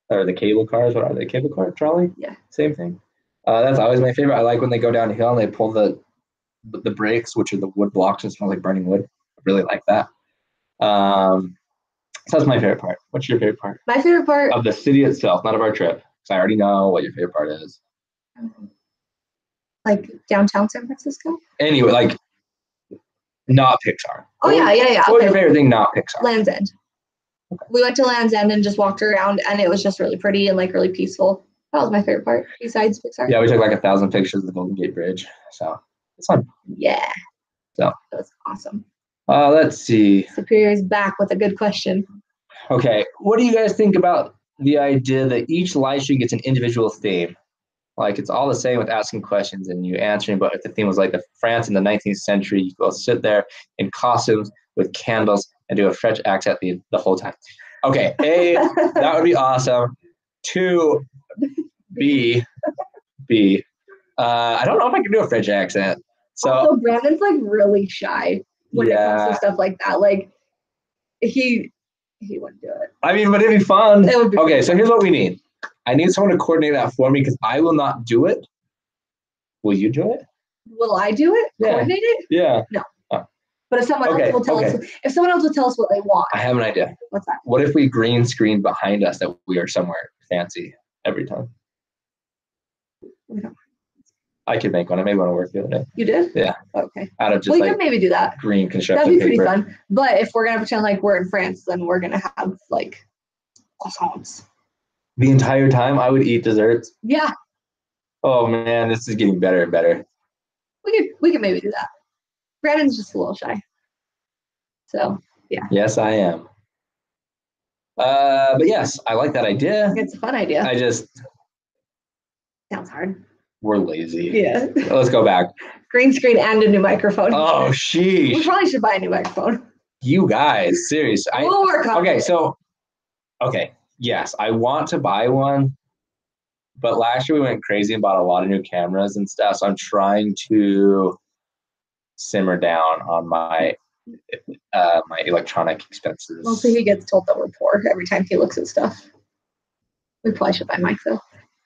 or the cable cars. What are they? Cable car, trolley? Yeah. Same thing. That's always my favorite. I like when they go downhill and they pull the brakes, which are the wood blocks and smells like burning wood. I really like that. So that's my favorite part. What's your favorite part? My favorite part of the city itself, not of our trip, because I already know what your favorite part is. Like downtown San Francisco? Anyway, like not Pixar. Oh, yeah. What was your favorite thing not Pixar? Land's End. Okay. We went to Land's End and just walked around, and it was just really pretty and like really peaceful. That was my favorite part besides Pixar. Yeah, we took like 1,000 pictures of the Golden Gate Bridge, so it's fun. Yeah. So that was awesome. Let's see. Superior's back with a good question. Okay, what do you guys think about the idea that each live stream gets an individual theme? Like it's all the same with asking questions and you answering, but if the theme was like France in the 19th century, you go sit there in costumes with candles and do a French accent the whole time. Okay, A, that would be awesome. 2, B, I don't know if I can do a French accent. So also, Brandon's like really shy when it comes to stuff like that. Like he wouldn't do it. I mean, but it'd be fun. It would be okay, so here's what we need. I need someone to coordinate that for me because I will not do it. Will you do it? Will I do it? Yeah. Coordinate it? Yeah. No. Oh. But if someone else will tell us, if someone else will tell us what they want. I have an idea. What's that? What if we green screen behind us that we are somewhere fancy every time? We don't. I could make one. I made one at work the other day. You did? Yeah. Okay. Out of just we like could maybe do that. Green construction paper. That'd be paper. pretty fun. But if we're gonna pretend like we're in France, then we're gonna have like croissants. The entire time I would eat desserts. Yeah. Oh man, this is getting better and better. We could maybe do that. Brandon's just a little shy. So yeah. Yes, I am. But yes, I like that idea. It's a fun idea. I just sounds hard. We're lazy. Yeah. Let's go back. Green screen and a new microphone. Oh, sheesh. We probably should buy a new microphone. You guys, serious. We'll work on it. Okay, yes, I want to buy one, but last year we went crazy and bought a lot of new cameras and stuff, so I'm trying to simmer down on my my electronic expenses. Mostly he gets told that we're poor every time he looks at stuff. We probably should buy mics though.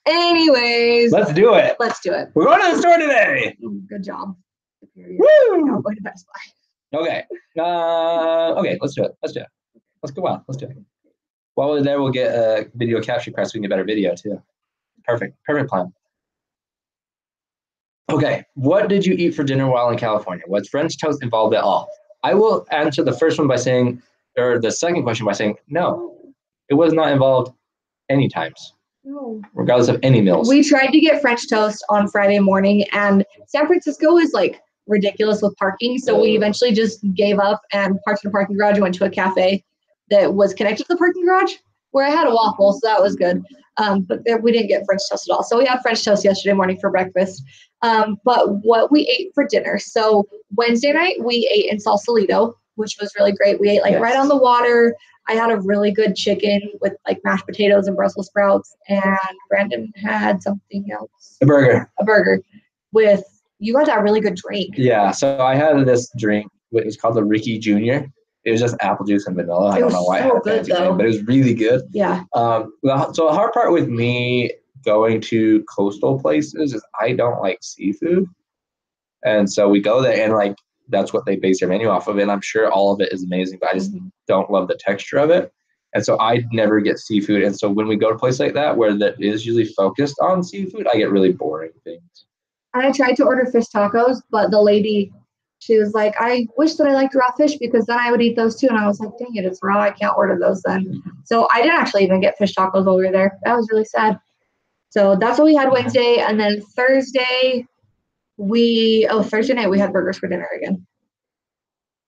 Anyways. Let's do it. Let's do it. We're going to the store today. Good job. Woo! Now I'm going to Best Buy. Okay. Okay, let's do it. Let's go on. Let's do it. While we're there, we'll get a video capture press so we can get better video too. Perfect plan. Okay, what did you eat for dinner while in California? Was French toast involved at all? I will answer the first one by saying, or the second question by saying, no, it was not involved any times, regardless of any meals. We tried to get French toast on Friday morning, and San Francisco is like ridiculous with parking. So we eventually just gave up and parked in the parking garage and went to a cafe that was connected to the parking garage where I had a waffle. So that was good. But we didn't get French toast at all. So we had French toast yesterday morning for breakfast. But what we ate for dinner. So Wednesday night, we ate in Sausalito, which was really great. We ate like right on the water. I had a really good chicken with like mashed potatoes and Brussels sprouts. And Brandon had something else. A burger with, you got that really good drink. Yeah. So I had this drink. It was called the Ricky Jr. It was just apple juice and vanilla. I don't know why it had a fancy name, but it was really good. Yeah. So the hard part with me going to coastal places is I don't like seafood. And so we go there and like that's what they base their menu off of. And I'm sure all of it is amazing, but I just don't love the texture of it. And so I never get seafood. And so when we go to a place like that where that is usually focused on seafood, I get really boring things. I tried to order fish tacos, but the lady, she was like, I wish that I liked raw fish because then I would eat those too. And I was like, dang it, it's raw. I can't order those then. So I didn't actually even get fish tacos over there. That was really sad. So that's what we had Wednesday. And then Thursday, Thursday night we had burgers for dinner again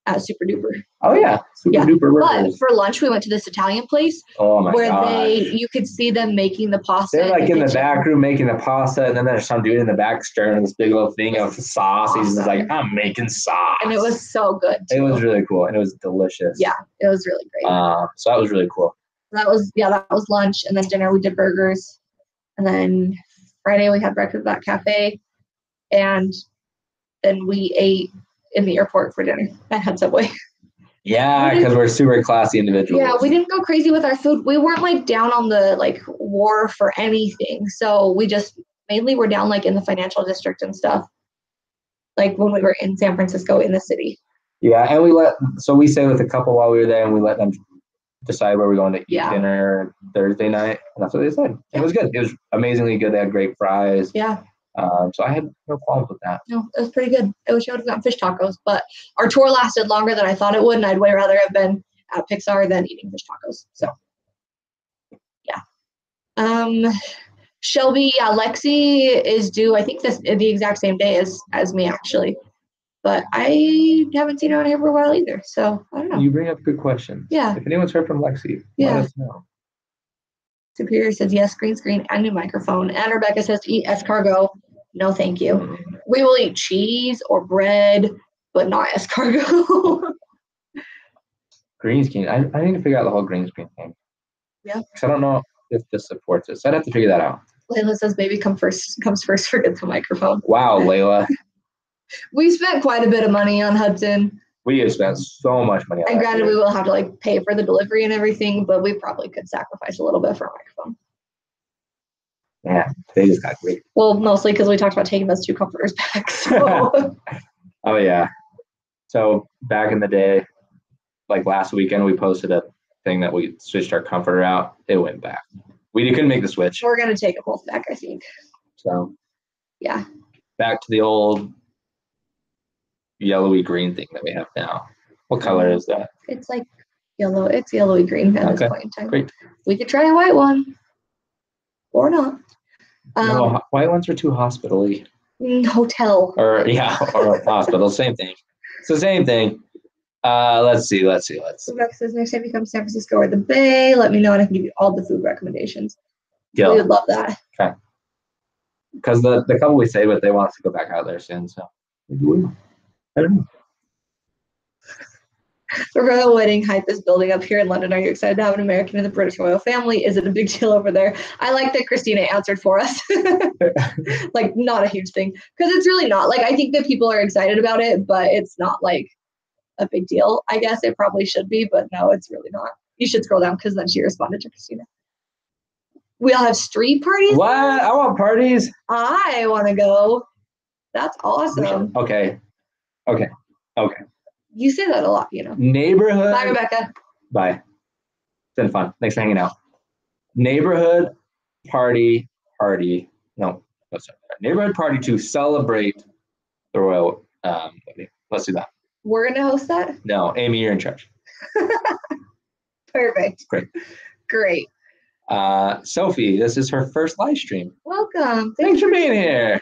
at Super Duper. Oh yeah, Super Duper burgers. But for lunch we went to this Italian place where you could see them making the pasta. They're like in the back room making the pasta, and then there's some dude in the back stirring this big little thing of sauce. He's just like, I'm making sauce. And it was so good too. It was really cool and it was delicious. Yeah, it was really great. So that was really cool. That was lunch, and then dinner we did burgers. And then Friday we had breakfast at that cafe, and then we ate in the airport for dinner. I had Subway. Yeah, because we're super classy individuals. Yeah, we didn't go crazy with our food. We weren't like down on the like war for anything. So we just mainly were down like in the financial district and stuff. Like when we were in San Francisco in the city. Yeah, and we stayed with a couple while we were there, and we let them decide where we're going to eat dinner Thursday night. And that's what they said. Yeah. It was good. It was amazingly good. They had great fries. Yeah. So I had no problems with that. No, it was pretty good. I wish I would have gotten fish tacos, but our tour lasted longer than I thought it would, and I'd way rather have been at Pixar than eating fish tacos. So, yeah. Shelby, Lexi is due, I think the exact same day as me, actually. But I haven't seen her on here for a while either, so I don't know. You bring up good questions. Yeah. If anyone's heard from Lexi, let us know. Superior says yes, green screen and new microphone. And Rebecca says to eat escargot. No, thank you. We will eat cheese or bread, but not escargot. Green screen. I need to figure out the whole green screen thing. Yeah. Because I don't know if this supports it. So I'd have to figure that out. Layla says baby comes first, forget the microphone. Wow, Layla. We spent quite a bit of money on Hudson. We have spent so much money on And granted, we will have to like pay for the delivery and everything, but we probably could sacrifice a little bit for a microphone. Yeah, they just got great. Well, mostly because we talked about taking those two comforters back. So. Oh, yeah. So back in the day, like last weekend, we posted a thing that we switched our comforter out. It went back. We couldn't make the switch. We're going to take it both back, I think. So. Yeah. Back to the old yellowy green thing that we have now. What color is that? It's like yellow. It's yellowy green at this point in time. Great. We could try a white one. Or not. No, white ones are too hospital-y. Hotel. Or hospital. Same thing. It's the same thing. Let's see. Rebecca says next time you come to San Francisco or the Bay, let me know and I can give you all the food recommendations. Yeah. We would love that. Okay. Because the couple we stayed with, they want us to go back out there soon, so maybe we will. I don't know. The royal wedding hype is building up here in London. Are you excited to have an American in the British royal family? Is it a big deal over there? I like that Christina answered for us. Like, not a huge thing. Because it's really not. Like, I think that people are excited about it, but it's not, like, a big deal. I guess it probably should be, but no, it's really not. You should scroll down because then she responded to Christina. We all have street parties? What? I want parties. I want to go. That's awesome. Okay. You say that a lot, you know. Neighborhood. Bye, Rebecca. Bye. It's been fun. Thanks for hanging out. Neighborhood party party. No, neighborhood party to celebrate the royal wedding. Let's do that. We're gonna host that? No, Amy, you're in charge. Perfect. Great. Sophie, this is her first live stream. Welcome. Thanks for being here.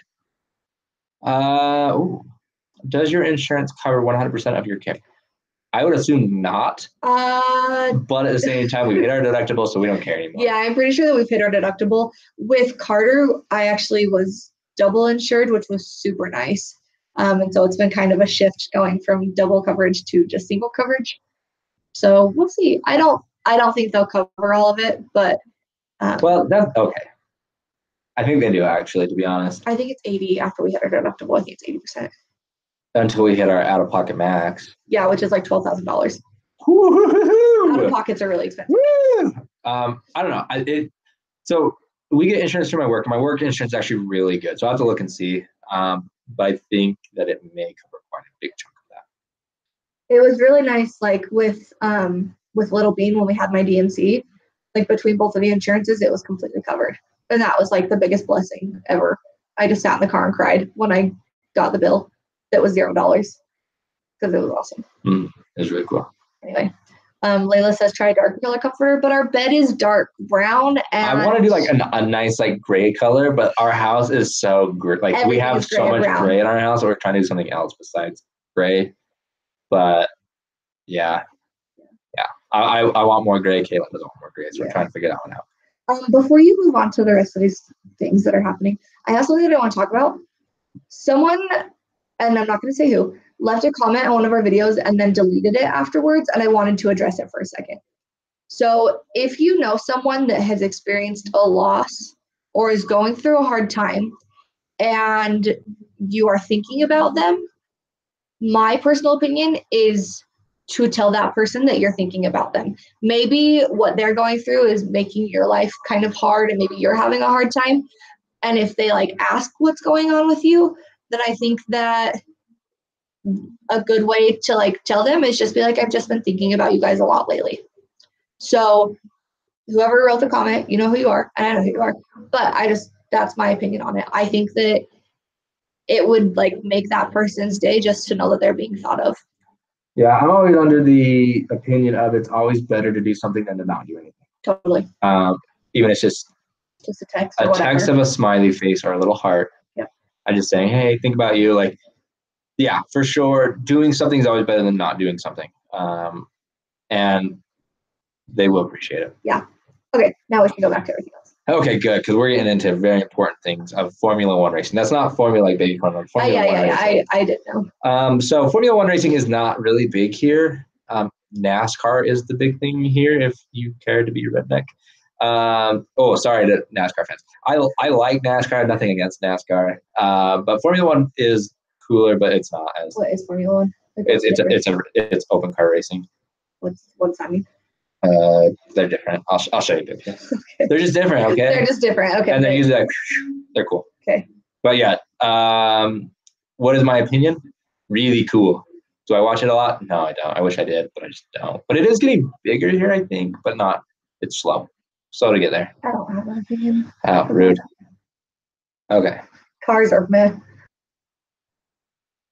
Does your insurance cover 100% of your care? I would assume not. But at the same time, we hit our deductible, so we don't care anymore. Yeah, I'm pretty sure that we've hit our deductible. With Carter, I actually was double insured, which was super nice. And so it's been kind of a shift going from double coverage to just single coverage. So we'll see. I don't think they'll cover all of it, but well, that's okay. I think they do, actually, to be honest. I think it's 80 after we hit our deductible. I think it's 80%. Until we hit our out-of-pocket max. Yeah, which is like $12,000. Out-of-pockets are really expensive. I don't know. So we get insurance through my work. My work insurance is actually really good. So I'll have to look and see. But I think that it may cover quite a big chunk of that. It was really nice, like with Little Bean when we had my DNC, like between both of the insurances, it was completely covered. And that was like the biggest blessing ever. I just sat in the car and cried when I got the bill. That was $0 because it was awesome. It was really cool. Anyway, Layla says try a dark color comforter, but our bed is dark brown. And I want to do like a nice like gray color, but our house is so gray. Like we have so much gray in our house, so we're trying to do something else besides gray. But yeah. I want more gray. Caitlin doesn't want more gray, so we're trying to figure that one out. Before you move on to the rest of these things that are happening, I have something that I want to talk about. Someone, and I'm not going to say who, left a comment on one of our videos and then deleted it afterwards, and I wanted to address it for a second. So if you know someone that has experienced a loss or is going through a hard time and you are thinking about them, my personal opinion is to tell that person that you're thinking about them. Maybe what they're going through is making your life kind of hard and maybe you're having a hard time. And if they like ask what's going on with you, then I think that a good way to like tell them is just be like, I've just been thinking about you guys a lot lately. So whoever wrote the comment, you know who you are, and I know who you are, but that's my opinion on it. I think that it would like make that person's day just to know that they're being thought of. Yeah, I'm always under the opinion of it's always better to do something than to not do anything. Totally. Even if it's just a text. A text of a smiley face or a little heart. Yeah. I'm just saying, hey, think about you. Like, yeah, for sure. Doing something is always better than not doing something. And they will appreciate it. Yeah. Okay, now we can go back to everything else. Okay, good, because we're getting into very important things of Formula One racing. That's not Formula like baby corn. Formula One racing. I didn't know. So Formula One racing is not really big here. NASCAR is the big thing here, if you care to be a redneck. Sorry to NASCAR fans. I like NASCAR. I have nothing against NASCAR. But Formula One is cooler, but it's not as. What is Formula One? It's open car racing. What's that mean? They're different. I'll show you. Okay. Okay. They're just different. Okay. They're just different. Okay. And they're usually like, they're cool. Okay. But yeah, what is my opinion? Really cool. Do I watch it a lot? No, I don't. I wish I did, but I just don't. But it is getting bigger here, I think, but not. It's slow. Slow to get there. I don't have an opinion. Oh, rude. Okay. Cars are meh.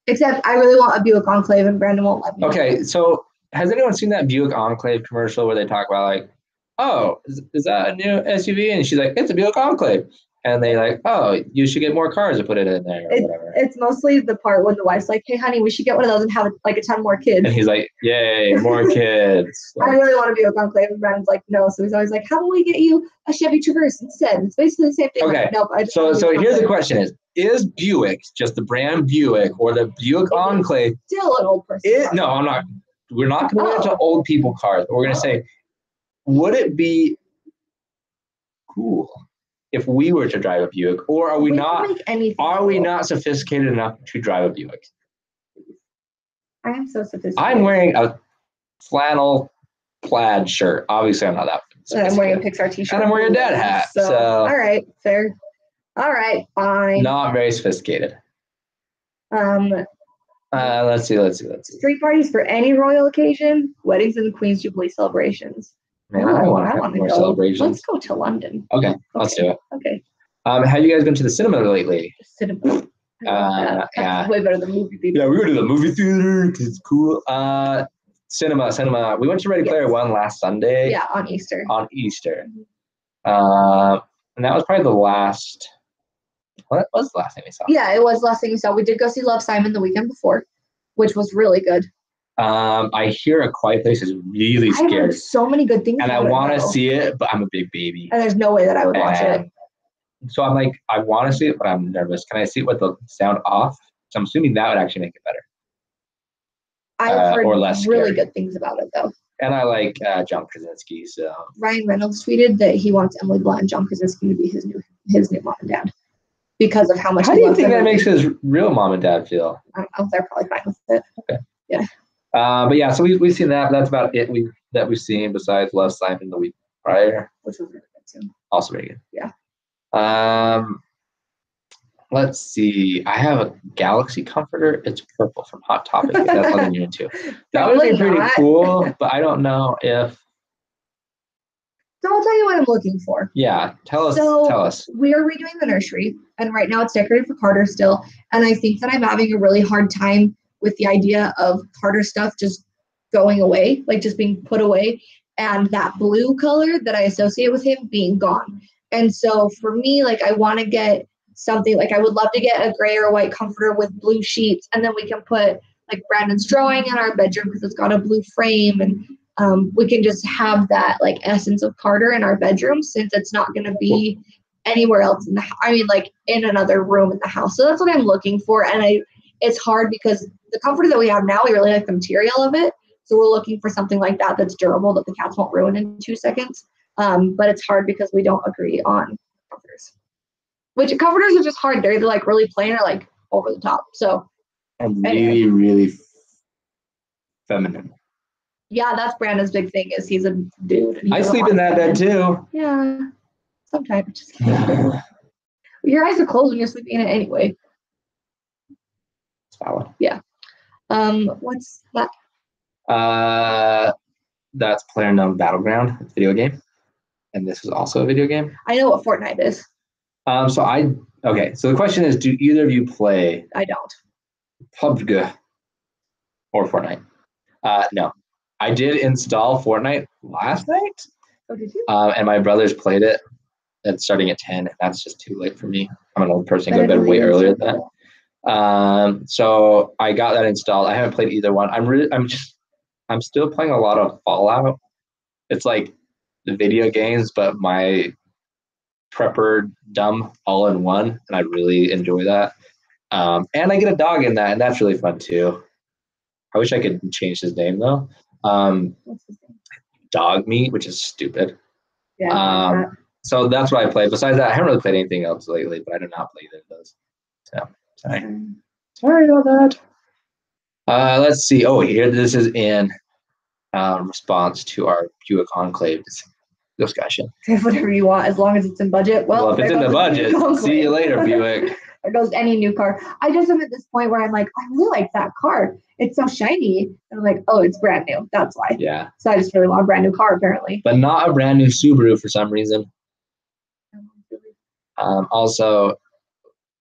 Except I really want a Buick Enclave and Brandon won't let me. Okay, so has anyone seen that Buick Enclave commercial where they talk about like, oh, is that a new SUV? And she's like, it's a Buick Enclave. And they like, oh, you should get more cars to put it in there or whatever. It's mostly the part when the wife's like, hey, honey, we should get one of those and have like a ton more kids. And he's like, yay, more kids. I really want to be a Enclave. And Brandon's like, no. So he's always like, how about we get you a Chevy Traverse instead? It's basically the same thing. Okay. Like, nope, so here's the question is Buick just the brand Buick or the Buick Enclave? Still an old person. No, I'm not. We're not going to get into old people cars. But we're going to say, would it be cool if we were to drive a Buick, or are we not? Are we not sophisticated enough to drive a Buick? I am so sophisticated. I'm wearing a flannel plaid shirt. Obviously, I'm not that sophisticated. I'm wearing a Pixar t-shirt. And I'm wearing a dad hat. So all right, fair. All right, fine. Not very sophisticated. Let's see. Street parties for any royal occasion, weddings and Queen's Jubilee celebrations. Man, I want more celebrations. Let's go to London. Okay, let's do it. Okay. Have you guys been to the cinema lately? Cinema. Yeah. Way better than movie theater. Yeah, we go to the movie theater because it's cool. Cinema. We went to Ready Player One last Sunday. Yeah, on Easter. And that was probably the last. What was the last thing we saw? Yeah, it was the last thing we saw. We did go see Love, Simon the weekend before, which was really good. I hear A Quiet Place is really scary. I've heard so many good things. And I want to see it, but I'm a big baby. And there's no way that I would watch it. So I'm like, I want to see it, but I'm nervous. Can I see it with the sound off? So I'm assuming that would actually make it better. I've heard or less really scary. Good things about it, though. And I like John Krasinski. So Ryan Reynolds tweeted that he wants Emily Blunt and John Krasinski to be his new mom and dad because of how much. How do you think that makes his real mom and dad feel? I don't know. They're probably fine with it. Okay. Yeah. But yeah, so we've seen that. That's about it. We've seen besides Love, Simon the week prior, which was really good too. Also very good. Yeah. Let's see. I have a Galaxy comforter. It's purple from Hot Topic. If that's something you're into. That would be pretty cool, but I don't know if. So I'll tell you what I'm looking for. Yeah, tell us. We are redoing the nursery, and right now it's decorated for Carter still. And I think that I'm having a really hard time with the idea of Carter stuff just going away, like just being put away, and that blue color that I associate with him being gone. And so for me, like I want to get something, like I would love to get a gray or a white comforter with blue sheets, and then we can put like Brandon's drawing in our bedroom because it's got a blue frame, and we can just have that like essence of Carter in our bedroom since it's not going to be anywhere else in the like in another room in the house. So that's what I'm looking for. And it's hard because the comforter that we have now, we really like the material of it. So we're looking for something like that that's durable, that the cats won't ruin in 2 seconds. But it's hard because we don't agree on comforters. Which comforters are just hard. They're either like really plain or like over the top. So and really feminine. Yeah, that's Brandon's big thing is he's a dude. I sleep in that bed too. Yeah, sometimes. Just kidding. Your eyes are closed when you're sleeping in it anyway. It's valid. Yeah. What's that? That's PlayerUnknown's Battleground. It's a video game, and this is also a video game. I know what Fortnite is. So the question is, do either of you play? I don't. PUBG or Fortnite? No. I did install Fortnite last night. Oh, did you? And my brothers played it. It's starting at 10. That's just too late for me. I'm an old person. Go to bed way earlier than that. So I got that installed. I haven't played either one. I'm still playing a lot of Fallout. It's like the video games, but my prepper dumb all in one, and I really enjoy that. And I get a dog in that, and that's really fun too. I wish I could change his name though. What's his name? Dog meat, which is stupid. Yeah. So that's what I play. Besides that, I haven't really played anything else lately, but I do not play either of those. So sorry about that. Let's see. Oh, here this is in response to our Buick Enclave discussion. Whatever you want, as long as it's in budget. Well, if it's in the budget, see you later, Buick. There goes any new car. I just am at this point where I'm like, I really like that car. It's so shiny. And I'm like, oh, it's brand new. That's why. Yeah. So I just really want a brand new car, apparently. But not a brand new Subaru for some reason. Also,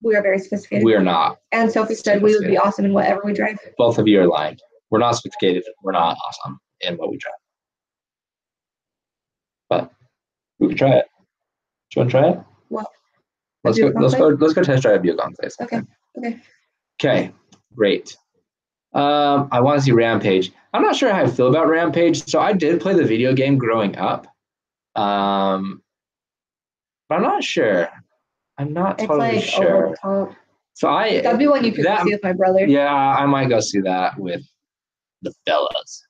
we are very sophisticated. We are not. And Sophie said we would be awesome in whatever we drive. Both of you are lying. We're not sophisticated. We're not awesome in what we drive. But we could try it. Do you want to try it? What? Let's go test drive a Buick Enclave. Okay. Great. I want to see Rampage. I'm not sure how I feel about Rampage. So I did play the video game growing up. But I'm not sure. I'm not totally sure. So that'd be one you could see with my brother. Yeah, I might go see that with the fellas.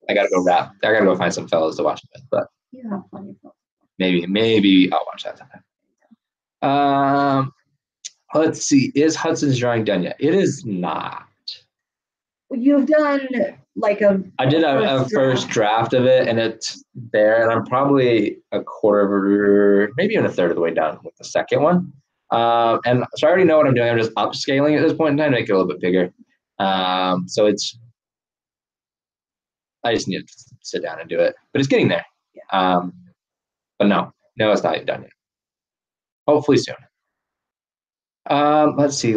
I gotta go find some fellas to watch it with, but you have plenty of fellas. Maybe I'll watch that sometime. Let's see. Is Hudson's drawing done yet? It is not. You've done like I did a first draft of it, and it's there, and I'm probably a quarter, maybe even a third of the way done with the second one. And so I already know what I'm doing. I'm just upscaling at this point in time to make it a little bit bigger. So I just need to sit down and do it, but it's getting there. Yeah. But no, it's not done yet. hopefully soon. Let's see.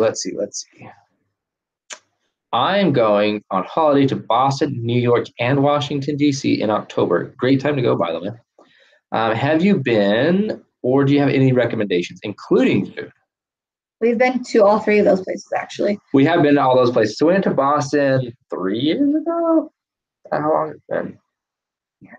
I'm going on holiday to Boston, New York, and Washington, D.C. in October. Great time to go, by the way. Have you been, or do you have any recommendations, including food? We've been to all three of those places, actually. We have been to all those places. So we went to Boston 3 years ago. How long has it been? Yeah,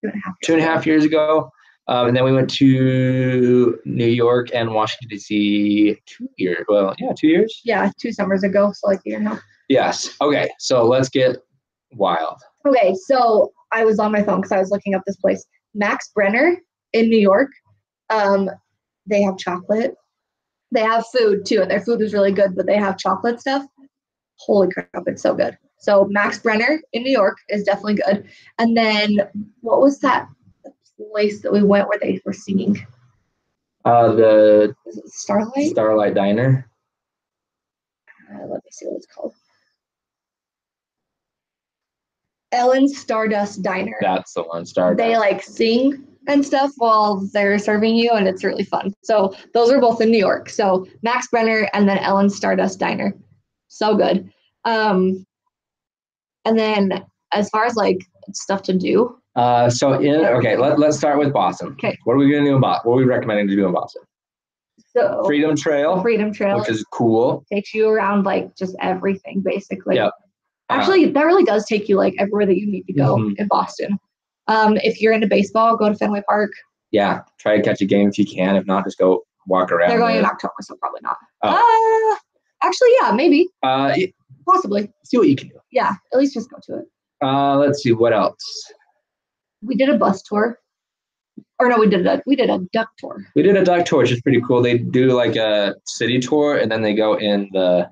2.5 2.5 years ago. And then we went to New York and Washington, D.C. 2 years. Well, yeah, 2 years. Yeah, 2 summers ago. So like a year and a half. Yes. Okay. So let's get wild. Okay. So I was on my phone because I was looking up this place. Max Brenner in New York. They have chocolate. They have food too, and their food was really good, but they have chocolate stuff. Holy crap, it's so good. So Max Brenner in New York is definitely good. And then what was that place that we went where they were singing? The Starlight Diner. Let me see what it's called. Ellen's Stardust Diner. That's the one. Stardust. They like sing and stuff while they're serving you, and it's really fun. So those are both in New York. So Max Brenner and then Ellen's Stardust Diner. So good. And then as far as like stuff to do. Let's start with Boston. Okay. What are we gonna do in Boston? What are we recommending to do in Boston? So Freedom Trail, which is cool. Takes you around like just everything basically. Yeah. Actually, that really does take you like everywhere that you need to go in Boston. If you're into baseball, go to Fenway Park. Yeah, try to catch a game if you can. If not, just go walk around. They're going in October, so probably not. Actually, yeah, maybe. Possibly. See what you can do. Yeah, at least just go to it. Let's see what else. We did a bus tour. Or no, we did a duck tour. We did a duck tour, which is pretty cool. They do like a city tour, and then they go in the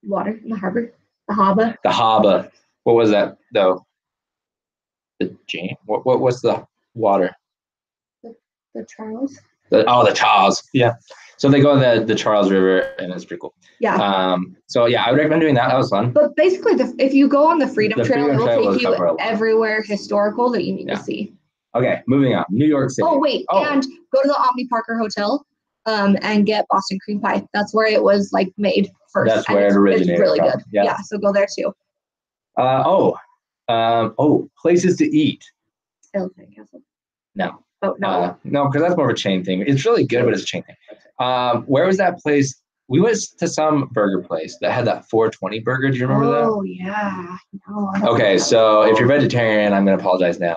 water in the harbor. The harbor. The harbor. What was that though? The Jane. What's the water? The Charles. The Charles. Yeah. So they go in the Charles River, and it's pretty cool. Yeah. So yeah, I would recommend doing that. That was fun. But basically, if you go on the Freedom Trail, it will take you everywhere historical that you need to see. Okay, moving on. New York City. Oh wait, and go to the Omni Parker Hotel, and get Boston cream pie. That's where it was like made first. That's where it originated. It's really good. Yeah. So go there too. Places to eat. Skeleton Castle. No. Oh no. No, because that's more of a chain thing. It's really good, but it's a chain thing. Where was that place? We went to some burger place that had that 420 burger. Do you remember that? Oh yeah. No. Okay, so if you're vegetarian, I'm gonna apologize now.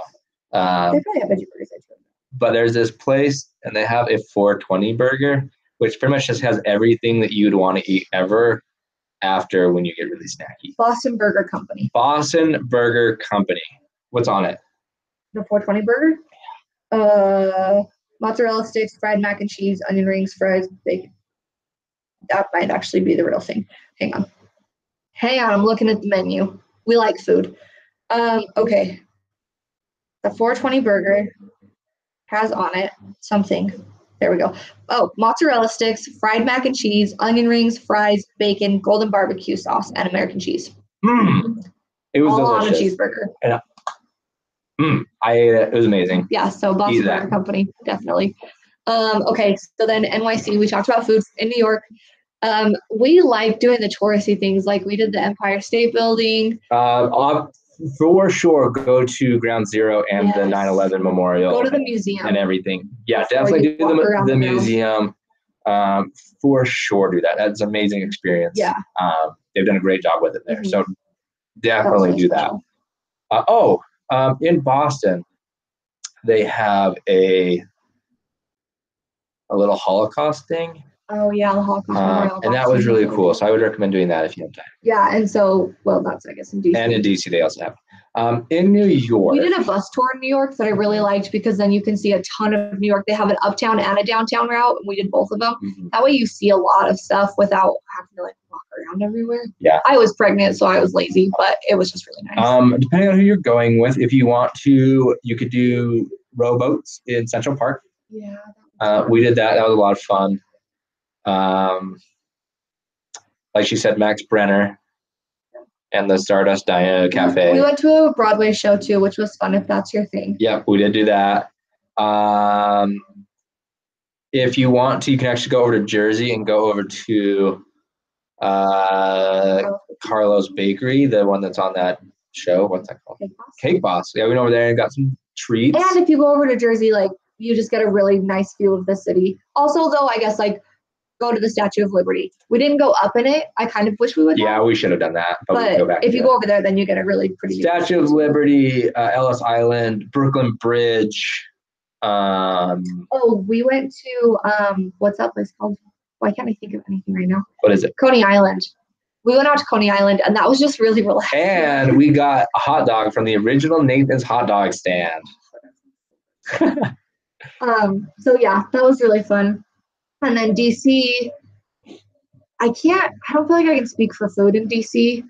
They probably have veggie burgers. But there's this place, and they have a 420 burger, which pretty much just has everything that you'd want to eat ever after when you get really snacky. Boston Burger Company. Boston Burger Company. What's on it? The 420 burger? Mozzarella sticks, fried mac and cheese, onion rings, fries, bacon. That might actually be the real thing. Hang on, I'm looking at the menu. We like food. Okay. The 420 burger has on it something. There we go. Oh, mozzarella sticks, fried mac and cheese, onion rings, fries, bacon, golden barbecue sauce, and American cheese. It was all delicious. On a cheeseburger. Yeah. It was amazing. Yeah, so Boston Burger Company, definitely. Okay, so then NYC, we talked about food in New York. We like doing the touristy things, like we did the Empire State Building. For sure, go to Ground Zero and the 9/11 Memorial. Go to the museum. And everything. Yeah, definitely do the museum. For sure, do that. That's an amazing experience. Yeah. They've done a great job with it there. So definitely do that. In Boston, they have a little Holocaust thing. Oh yeah, the Holocaust Memorial. And that was really cool. So I would recommend doing that if you have time. Yeah, and so that's I guess in DC. And in DC they also have. In New York. We did a bus tour in New York that I really liked because then you can see a ton of New York. They have an uptown and a downtown route, and we did both of them. Mm-hmm. That way you see a lot of stuff without having to like walk around everywhere. Yeah. I was pregnant, so I was lazy, but it was just really nice. Depending on who you're going with, if you want to, you could do rowboats in Central Park. Yeah. We did that. That was a lot of fun. Like she said, Max Brenner and the Stardust Cafe. We went to a Broadway show too, which was fun if that's your thing. Yep, we did do that. if you want to, you can actually go over to Jersey and go over to Carlos Bakery, the one that's on that show. What's that called? Cake Boss. Yeah, we went over there and got some treats. And if you go over to Jersey, like, you just get a really nice view of the city. Also, though, I guess, like, go to the Statue of Liberty. We didn't go up in it. I kind of wish we would. Yeah, we should have done that. But if you go over there, then you get a really pretty Statue of Liberty, Ellis Island, Brooklyn Bridge. We went to what's that place called? Why can't I think of anything right now? What is it? Coney Island. We went out to Coney Island, and that was just really relaxing. And we got a hot dog from the original Nathan's hot dog stand. So yeah, that was really fun. And then DC, I don't feel like I can speak for food in DC.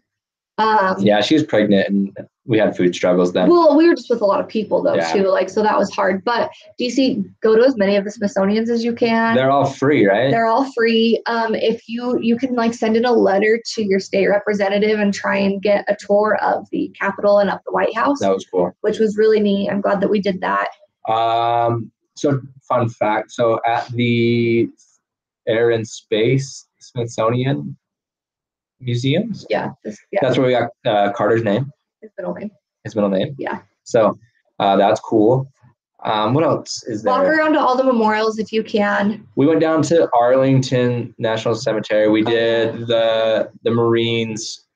Yeah, she was pregnant and we had food struggles then. Well, we were just with a lot of people though, too. Like, so that was hard. But DC, go to as many of the Smithsonian's as you can. They're all free, right? They're all free. If you can like send in a letter to your state representative and try and get a tour of the Capitol and of the White House. That was cool. Which was really neat. I'm glad that we did that. So fun fact. So at the Air and Space Smithsonian Museums. Yeah. That's where we got Carter's name. His middle name. His middle name. Yeah. So that's cool. What else is there? Walk around to all the memorials if you can. We went down to Arlington National Cemetery. We did the Marines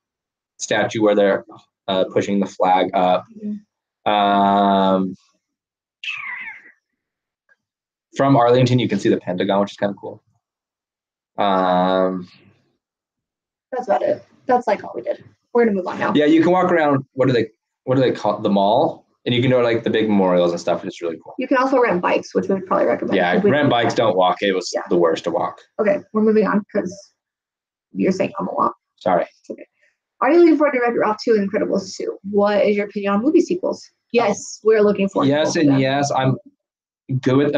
statue where they're pushing the flag up. Mm-hmm. From Arlington, you can see the Pentagon, which is kind of cool. That's about it. That's like all we did. We're gonna move on now. Yeah, you can walk around. What do they call it? The mall? And you can go to like the big memorials and stuff. It's really cool. You can also rent bikes, which we would probably recommend. Yeah, rent bikes. Don't walk. It was the worst to walk. Okay, we're moving on because you're saying I'm a lot. Sorry. Okay. Are you looking forward to Wreck-It Ralph 2 and Incredibles 2? What is your opinion on movie sequels? Yes, we're looking forward. Yes, and yes, I'm good with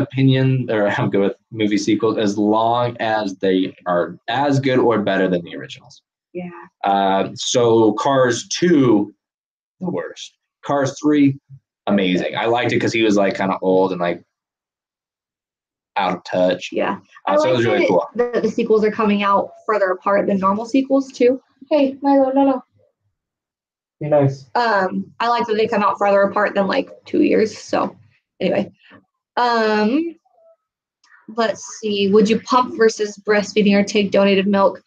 movie sequels as long as they are as good or better than the originals. Yeah. So Cars 2, the worst. Cars 3, amazing. I liked it because he was like kind of old and like out of touch. Yeah. So it was really cool. The sequels are coming out further apart than normal sequels too. Hey, Milo, no. Be nice. I like that they come out farther apart than like 2 years. So anyway. Let's see. Would you pump versus breastfeeding or take donated milk?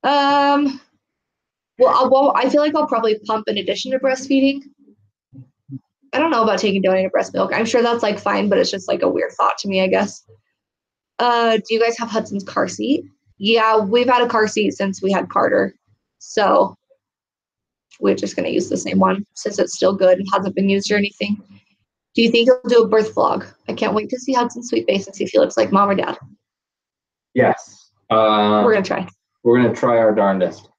Well, I feel like I'll probably pump in addition to breastfeeding. I don't know about taking donated breast milk. I'm sure that's like fine, but it's just like a weird thought to me, I guess. Do you guys have Hudson's car seat? Yeah, we've had a car seat since we had Carter. So we're just going to use the same one since it's still good and hasn't been used or anything. Do you think he'll do a birth vlog? I can't wait to see Hudson's sweet face and see if he looks like mom or dad. Yes. We're going to try. We're going to try our darndest.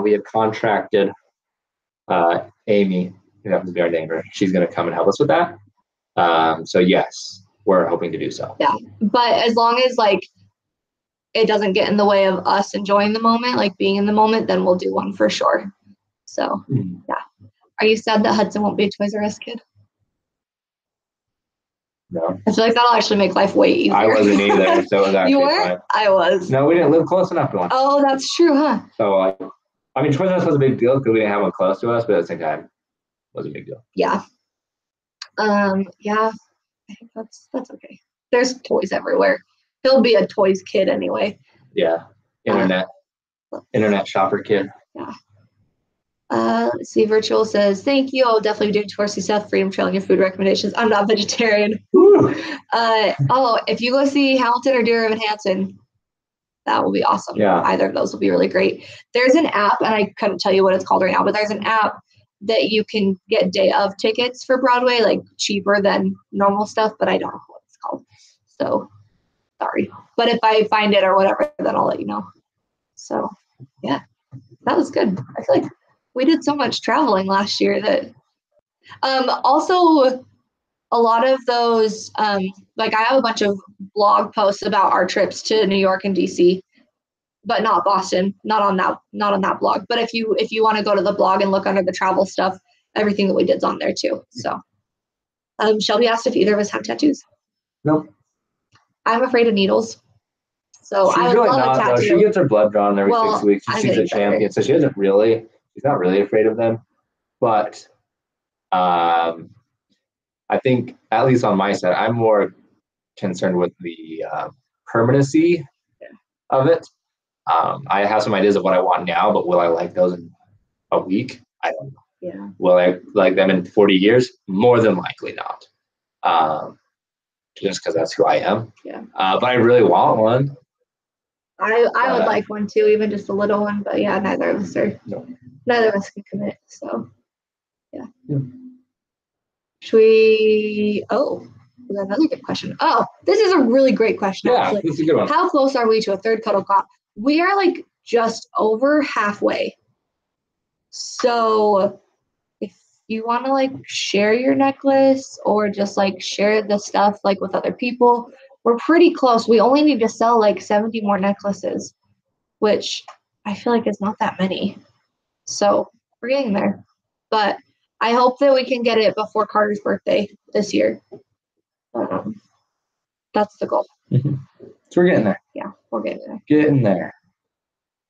We have contracted Amy, who happens to be our neighbor. She's going to come and help us with that. So yes, we're hoping to do so. Yeah, but as long as like it doesn't get in the way of us enjoying the moment, like being in the moment, then we'll do one for sure. So yeah. Are you sad that Hudson won't be a Toys R Us kid? No. I feel like that'll actually make life way easier. I wasn't either, so it was actually You weren't? fine. I was. No, we didn't live close enough to one. Oh, that's true, huh? So, I mean, Toys R Us was a big deal because we didn't have one close to us, but at the same time, it was a big deal. Yeah. Yeah, I think that's okay. There's toys everywhere. He'll be a toys kid anyway. Yeah. Internet shopper kid. Yeah. Let's see. Virtual says, thank you. I'll definitely be doing tours to South Freedom Trail and your food recommendations. I'm not vegetarian. If you go see Hamilton or Dear Evan Hansen, that will be awesome. Yeah. Either of those will be really great. There's an app, and I couldn't tell you what it's called right now, but there's an app that you can get day of tickets for Broadway, like cheaper than normal stuff, but I don't know what it's called. So sorry. But if I find it or whatever, then I'll let you know. So yeah, that was good. I feel like we did so much traveling last year that also a lot of those like I have a bunch of blog posts about our trips to New York and DC, but not Boston, not on that blog. But if you want to go to the blog and look under the travel stuff, everything that we did's on there too. So Shelby asked if either of us have tattoos. Nope. I'm afraid of needles. So she's I would really love not, a tattoo. though. She gets her blood drawn every 6 weeks. I'm She's a champion, so she's not really afraid of them. But I think, at least on my side, I'm more concerned with the permanency of it. I have some ideas of what I want now, but will I like those in a week? I don't know. Yeah. Will I like them in 40 years? More than likely not. Just because that's who I am. Yeah. But I really want one. I would like one too, even just a little one. But yeah, neither of us can commit. So yeah. Should we? Oh, we got another good question. Oh, this is a really great question. Yeah, actually. this is a good one. How close are we to a third cuddle cop? We are like just over halfway. So if you want to like share your necklace or just like share the stuff like with other people, we're pretty close. We only need to sell like 70 more necklaces, which I feel like is not that many. So we're getting there. But I hope that we can get it before Carter's birthday this year. That's the goal. Mm-hmm. So we're getting there. Yeah, we're getting there. Getting there.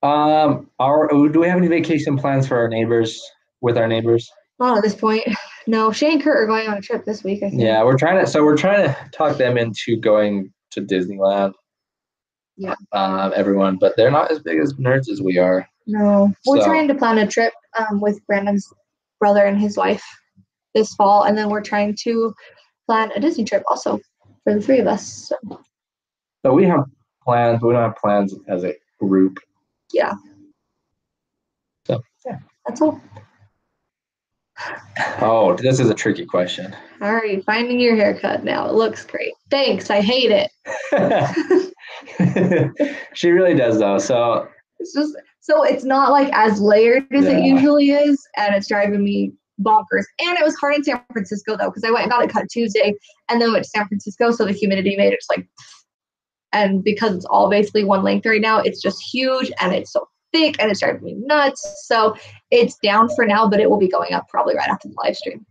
Do we have any vacation plans for our neighbors, with our neighbors? Not at this point. No, Shay and Kurt are going on a trip this week, I think. Yeah, we're trying to talk them into going to Disneyland. Yeah. Everyone, but they're not as big as nerds as we are. No. We're trying to plan a trip with Brandon's brother and his wife this fall, and then we're trying to plan a Disney trip also for the three of us. So we have plans, but we don't have plans as a group. Yeah. So yeah. That's all. Oh, this is a tricky question. All right, finding your haircut now. It looks great. Thanks. I hate it. She really does, though. So it's not like as layered as it usually is, and it's driving me bonkers. And it was hard in San Francisco though, because I went and got it cut Tuesday, and then went to San Francisco, so the humidity made it just like, and because it's all basically one length right now, it's just huge and it's so thick and it's driving me nuts. So it's down for now, but it will be going up probably right after the live stream.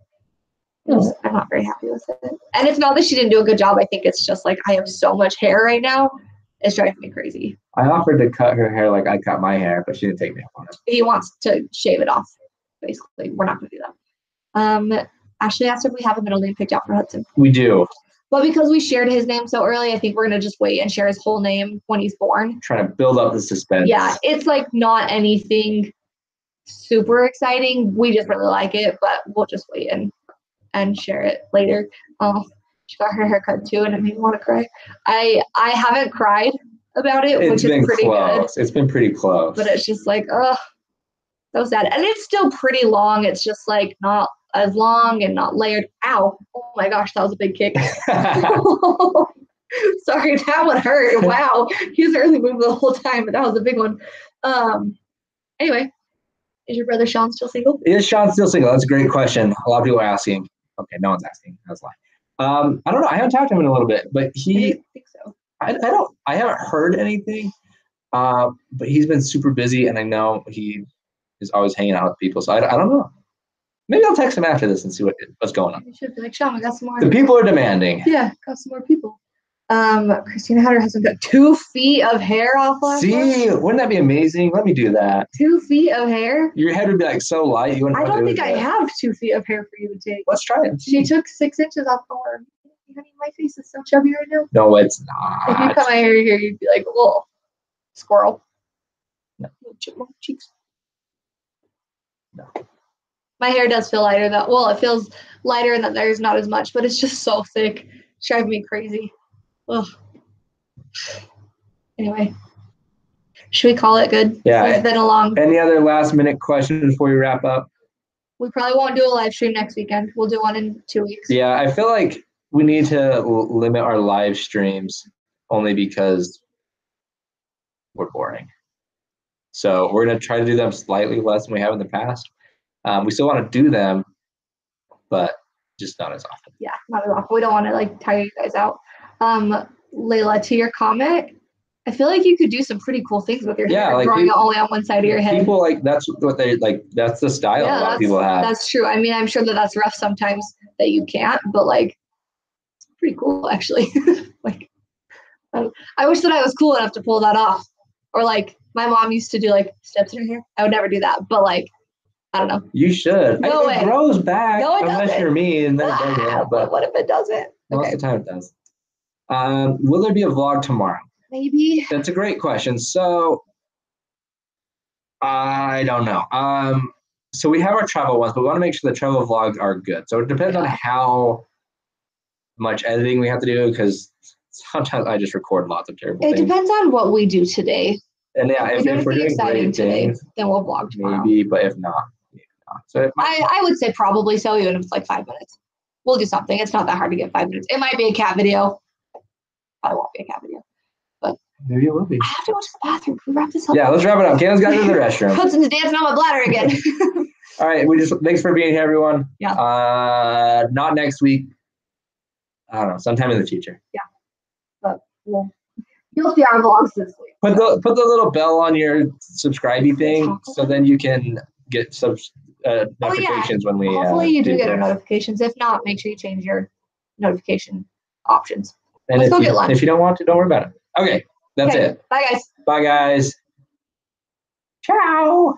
I'm not very happy with it. And it's not that she didn't do a good job. I think it's just like I have so much hair right now. It's driving me crazy. I offered to cut her hair like I cut my hair, but she didn't take me up on it. He wants to shave it off, basically. We're not going to do that. Ashley asked if we have a middle name picked out for Hudson. We do. But because we shared his name so early, I think we're going to just wait and share his whole name when he's born. Trying to build up the suspense. Yeah, it's like not anything super exciting. We just really like it, but we'll just wait and share it later. She got her haircut too, and it made me want to cry. I haven't cried about it, which is pretty good. It's been pretty close. But it's just like, oh, so sad. And it's still pretty long. It's just like not as long and not layered. Ow. Oh my gosh, that was a big kick. Sorry, that one hurt. Wow. He was really moving the whole time, but that was a big one. Anyway, is your brother Sean still single? Is Sean still single? That's a great question. A lot of people are asking. Okay, no one's asking. That's why. I don't know. I haven't talked to him in a little bit, but I didn't think so. I haven't heard anything. But he's been super busy, and I know he is always hanging out with people. So I don't know. Maybe I'll text him after this and see what's going on. You should be like, Sean, we got some more. The people are demanding. Yeah, got some more people. Christina had her husband cut 2 feet of hair off last month. Wouldn't that be amazing? Let me do that. 2 feet of hair? Your head would be like so light. I don't think I have 2 feet of hair for you to take. Let's try it. She took 6 inches off the arm. Honey, my face is so chubby right now. No, it's not. If you cut my hair here, you'd be like, whoa, squirrel. No. Chipmunk cheeks. No. My hair does feel lighter though. Well, it feels lighter and that there's not as much, but it's just so thick. It's driving me crazy. Ugh. Anyway, should we call it good? Yeah. It's been a long. Any other last minute questions before we wrap up? We probably won't do a live stream next weekend. We'll do one in 2 weeks. Yeah, I feel like we need to limit our live streams only because we're boring. So we're going to try to do them slightly less than we have in the past. We still want to do them, but just not as often. Yeah, not as often. We don't want to like tire you guys out. Layla, to your comment, I feel like you could do some pretty cool things with your hair, like growing it only on one side of your head. People like that's what they like. That's the style a lot of people have. That's true. I mean, I'm sure that's rough sometimes that you can't, but like, it's pretty cool actually. Like, I wish that I was cool enough to pull that off. Or like my mom used to do like steps in her hair. I would never do that. But like, I don't know. You should. No It grows back unless doesn't. you're me and then it doesn't. But what if it doesn't? Most of the time it does. Will there be a vlog tomorrow? Maybe. That's a great question. So I don't know. So we have our travel ones, but we want to make sure the travel vlogs are good. So it depends on how much editing we have to do, because sometimes I just record lots of terrible things. It depends on what we do today. And yeah, if we're doing exciting things, then we'll vlog tomorrow. Maybe, but if not, maybe not. So I would say probably so, even if it's like 5 minutes. We'll do something. It's not that hard to get 5 minutes. It might be a cat video. Probably won't be a cat video. But maybe it will be. I have to go to the bathroom. Can we wrap this up? Yeah, let's wrap it up. Kayla's got to the restroom. Hudson's dancing on my bladder again. All right, thanks for being here, everyone. Yeah. Not next week. I don't know, sometime in the future. Yeah. But you'll see our vlogs this week. Put the little bell on your subscribey thing, so then you can get notifications when we. Hopefully you do get our notifications. If not, make sure you change your notification options. And let's go get lunch. If you don't want to, don't worry about it. Okay, that's it. Bye, guys. Bye, guys. Ciao.